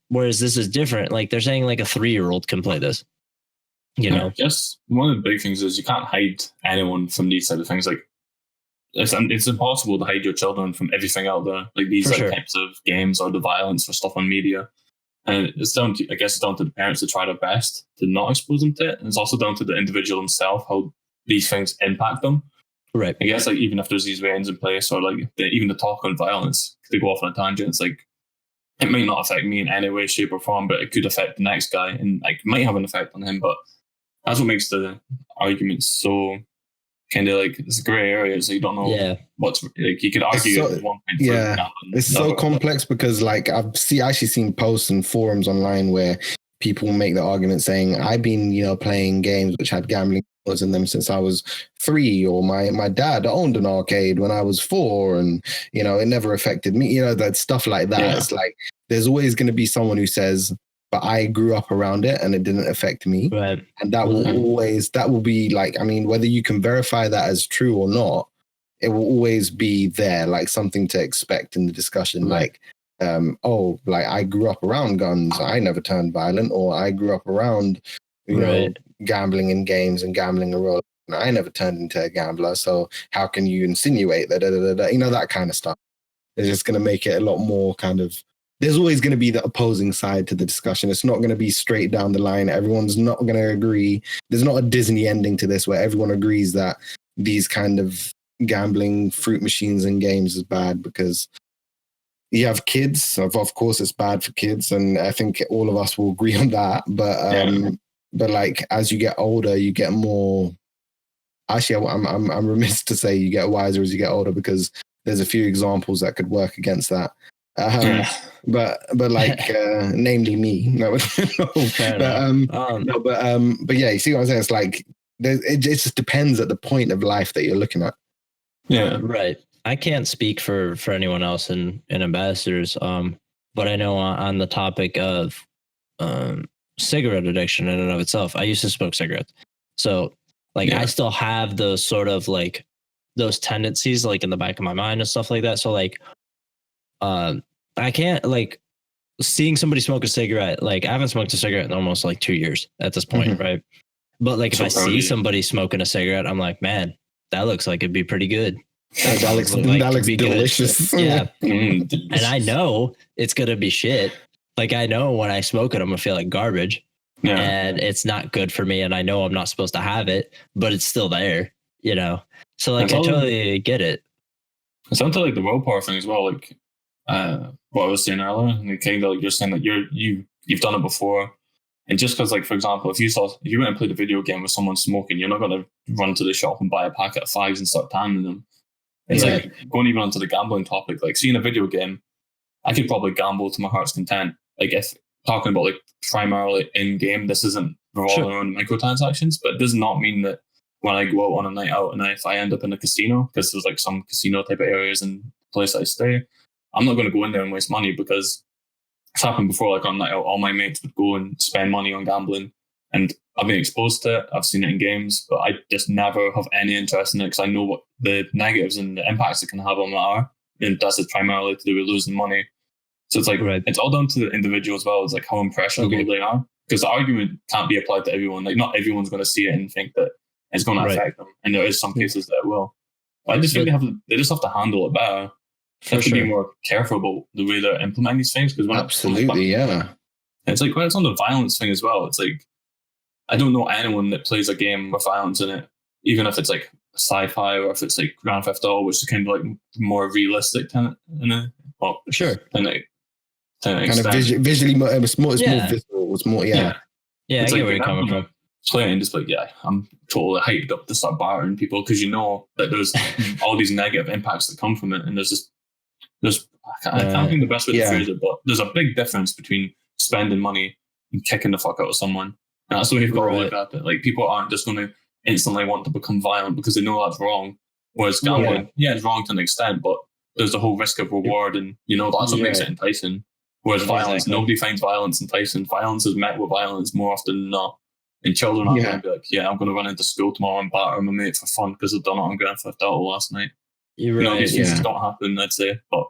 Whereas this is different. Like, they're saying like a 3-year-old can play this. I guess one of the big things is you can't hide anyone from these type of things. Like, it's impossible to hide your children from everything out there, like these types of games or the violence or stuff on media. And it's down to, I guess, it's down to the parents to try their best to not expose them to it. And it's also down to the individual himself, how these things impact them. Right. I guess, like, even if there's these reins in place, or like even the talk on violence, they go off on a tangent. It's like, it might not affect me in any way, shape, or form, but it could affect the next guy, and like might have an effect on him. But that's what makes the argument so kind of like, it's a gray area. So you don't know what's like. You could argue at one point. It's so complex because like actually seen posts and forums online where people make the argument saying, I've been, playing games which had gambling in them since I was 3, or my dad owned an arcade when I was 4, and it never affected me. That stuff like that. Yeah. It's like there's always going to be someone who says, but I grew up around it and it didn't affect me. Right. And that will be like, I mean, whether you can verify that as true or not, it will always be there, like something to expect in the discussion. Right. Like, I grew up around guns, I never turned violent, or I grew up around, you know, gambling in games and gambling a role. I never turned into a gambler, so how can you insinuate that? That kind of stuff. It's just going to make it a lot more kind of. There's always going to be the opposing side to the discussion. It's not going to be straight down the line. Everyone's not going to agree. There's not a Disney ending to this where everyone agrees that these kind of gambling fruit machines and games is bad, because you have kids. So of course, it's bad for kids, and I think all of us will agree on that. But like, as you get older, you get more. Actually, I'm remiss to say you get wiser as you get older, because there's a few examples that could work against that. But like, namely me. No, but yeah, you see what I'm saying? It's like it just depends at the point of life that you're looking at. Yeah, right. I can't speak for anyone else in ambassadors, but I know on the topic of cigarette addiction in and of itself, I used to smoke cigarettes, so like I still have those sort of like those tendencies like in the back of my mind and stuff like that. So like, I can't like seeing somebody smoke a cigarette. Like, I haven't smoked a cigarette in almost like 2 years at this point, right? But like, if I see somebody smoking a cigarette, I'm like, man, that looks like it'd be pretty good. That looks delicious. Yeah. And I know it's going to be shit. Like, I know when I smoke it, I'm going to feel like garbage. Yeah. And it's not good for me. And I know I'm not supposed to have it, but it's still there, you know? So like, I totally get it. It's something like the willpower thing as well. Like, what I was saying earlier, and kind of like you're saying that you've done it before. And just because, like, for example, if you went and played a video game with someone smoking, you're not going to run to the shop and buy a packet of fags and start tanning them. It's like going even onto the gambling topic, like seeing a video game, I could probably gamble to my heart's content. Like, if talking about like primarily in game, this isn't revolving around microtransactions, but it does not mean that when I go out on a night out and if I end up in a casino, because there's like some casino type of areas in the place I stay, I'm not going to go in there and waste money, because it's happened before. Like, on a night out, all my mates would go and spend money on gambling, and I've been exposed to it. I've seen it in games, but I just never have any interest in it, because I know what the negatives and the impacts it can have on that are, and that's primarily to do with losing money. So it's like, it's all down to the individual as well. It's like how impressionable they are, because the argument can't be applied to everyone. Like, not everyone's going to see it and think that it's going to affect them, and there is some cases that it will. But I just think they just have to handle it better. They have to be more careful about the way they're implementing these things, because when it's like when it's on the violence thing as well, it's like, I don't know anyone that plays a game with violence in it, even if it's like sci-fi or if it's like Grand Theft Auto, which is kind of like more realistic kind of visually more. It's more visual. It's more I get where you're coming from. Play and just like, I'm totally hyped up to start bartering people, because you know that there's all these negative impacts that come from it, and I can't think the best way to phrase it, but there's a big difference between spending money and kicking the fuck out of someone. And that's the way you've got to look at it. Like, people aren't just going to instantly want to become violent because they know that's wrong. Whereas gambling, it's wrong to an extent, but there's the whole risk of reward, and that's what makes it enticing. Whereas violence, nobody finds violence enticing. Violence is met with violence more often than not. And children are going to be like, I'm going to run into school tomorrow and batter my mate for fun because I've done it on Grand Theft Auto last night. These things don't happen, I'd say. But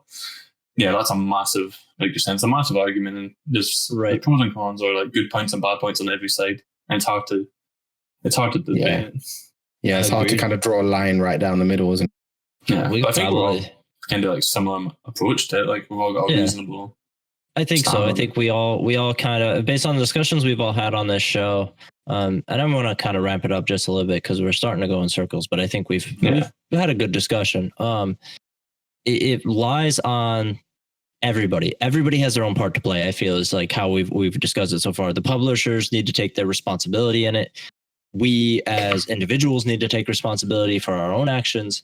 that's a massive, like you're saying, it's a massive argument, and there's the pros and cons, or like good points and bad points on every side. And it's hard to debate. Yeah, it's hard to kind of draw a line right down the middle, isn't it? Yeah, but I think we're all kind of like similar approach to it. Like, we've all got a reasonable I think so. I think we all kind of, based on the discussions we've all had on this show, and I'm going to kind of ramp it up just a little bit because we're starting to go in circles, but I think we've had a good discussion. It lies on everybody. Everybody has their own part to play. I feel is like how we've discussed it so far. The publishers need to take their responsibility in it. We as individuals need to take responsibility for our own actions.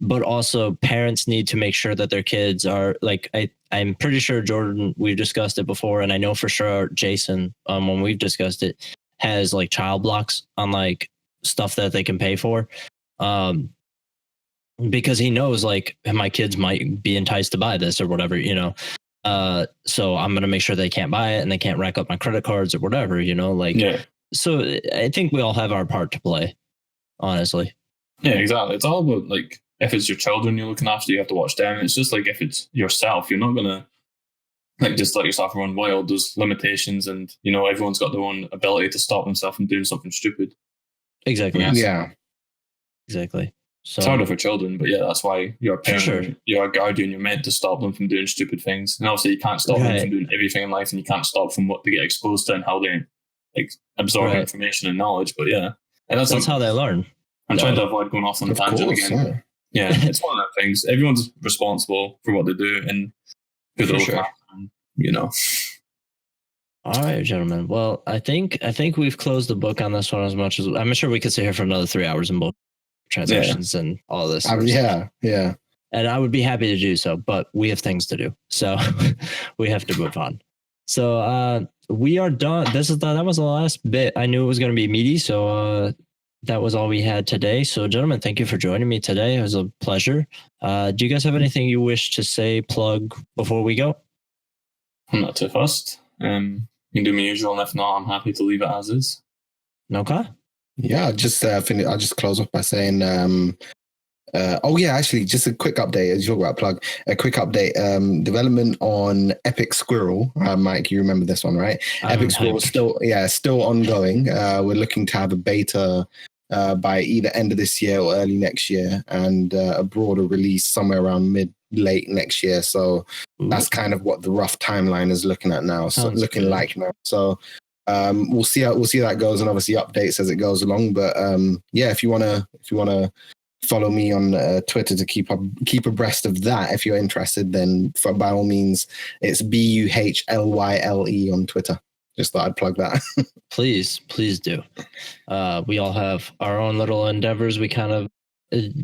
But also parents need to make sure that their kids are like, I'm pretty sure Jordan, we've discussed it before. And I know for sure Jason, when we've discussed it, has like child blocks on like stuff that they can pay for. Because he knows like my kids might be enticed to buy this or whatever, so I'm going to make sure they can't buy it and they can't rack up my credit cards or whatever, So I think we all have our part to play, honestly. Yeah, exactly. It's all about like, if it's your children you're looking after, you have to watch them. It's just like if it's yourself, you're not gonna like just let yourself run wild. There's limitations, and everyone's got their own ability to stop themselves from doing something stupid. Exactly. Yeah. Exactly. So it's harder for children, but yeah, that's why you're a parent, sure. You're a guardian. You're meant to stop them from doing stupid things, and obviously you can't stop them from doing everything in life, and you can't stop from what they get exposed to and how they like absorb information and knowledge. But yeah, and that's how they learn. I'm trying to avoid going off on a tangent again. Yeah, it's one of the things. Everyone's responsible for what they do and who they're looking after, All right, gentlemen. Well, I think we've closed the book on this one as much as I'm sure we could sit here for another 3 hours in both transactions and all this. Yeah. And I would be happy to do so, but we have things to do, so we have to move on. So we are done. That was the last bit. I knew it was going to be meaty, so that was all we had today. So, gentlemen, thank you for joining me today. It was a pleasure. Do you guys have anything you wish to say, plug before we go? I'm not too fussed. You can do my usual, and if not, I'm happy to leave it as is. Okay. Yeah, I'll just finish. I'll just close off by saying, actually, just a quick update. As you talk about plug, a quick update. Development on Epic Squirrel. Mike, you remember this one, right? Epic Squirrel still ongoing. We're looking to have a beta by either end of this year or early next year, and a broader release somewhere around late next year. So that's kind of what the rough timeline is looking at now. Like now. So we'll see how that goes, and obviously updates as it goes along. But if you wanna follow me on Twitter to keep abreast of that, if you're interested, then by all means, it's BUHLYLE on Twitter. Just thought I'd plug that. Please do. We all have our own little endeavors we kind of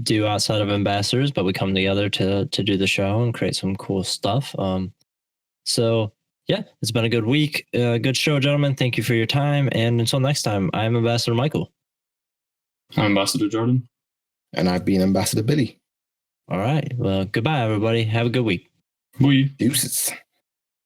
do outside of ambassadors, but we come together to do the show and create some cool stuff. So yeah, it's been a good week. Good show, gentlemen. Thank you for your time. And until next time, I'm Ambassador Michael. I'm Ambassador Jordan. And I've been Ambassador Billy. All right. Well, goodbye, everybody. Have a good week. Bye. Deuces.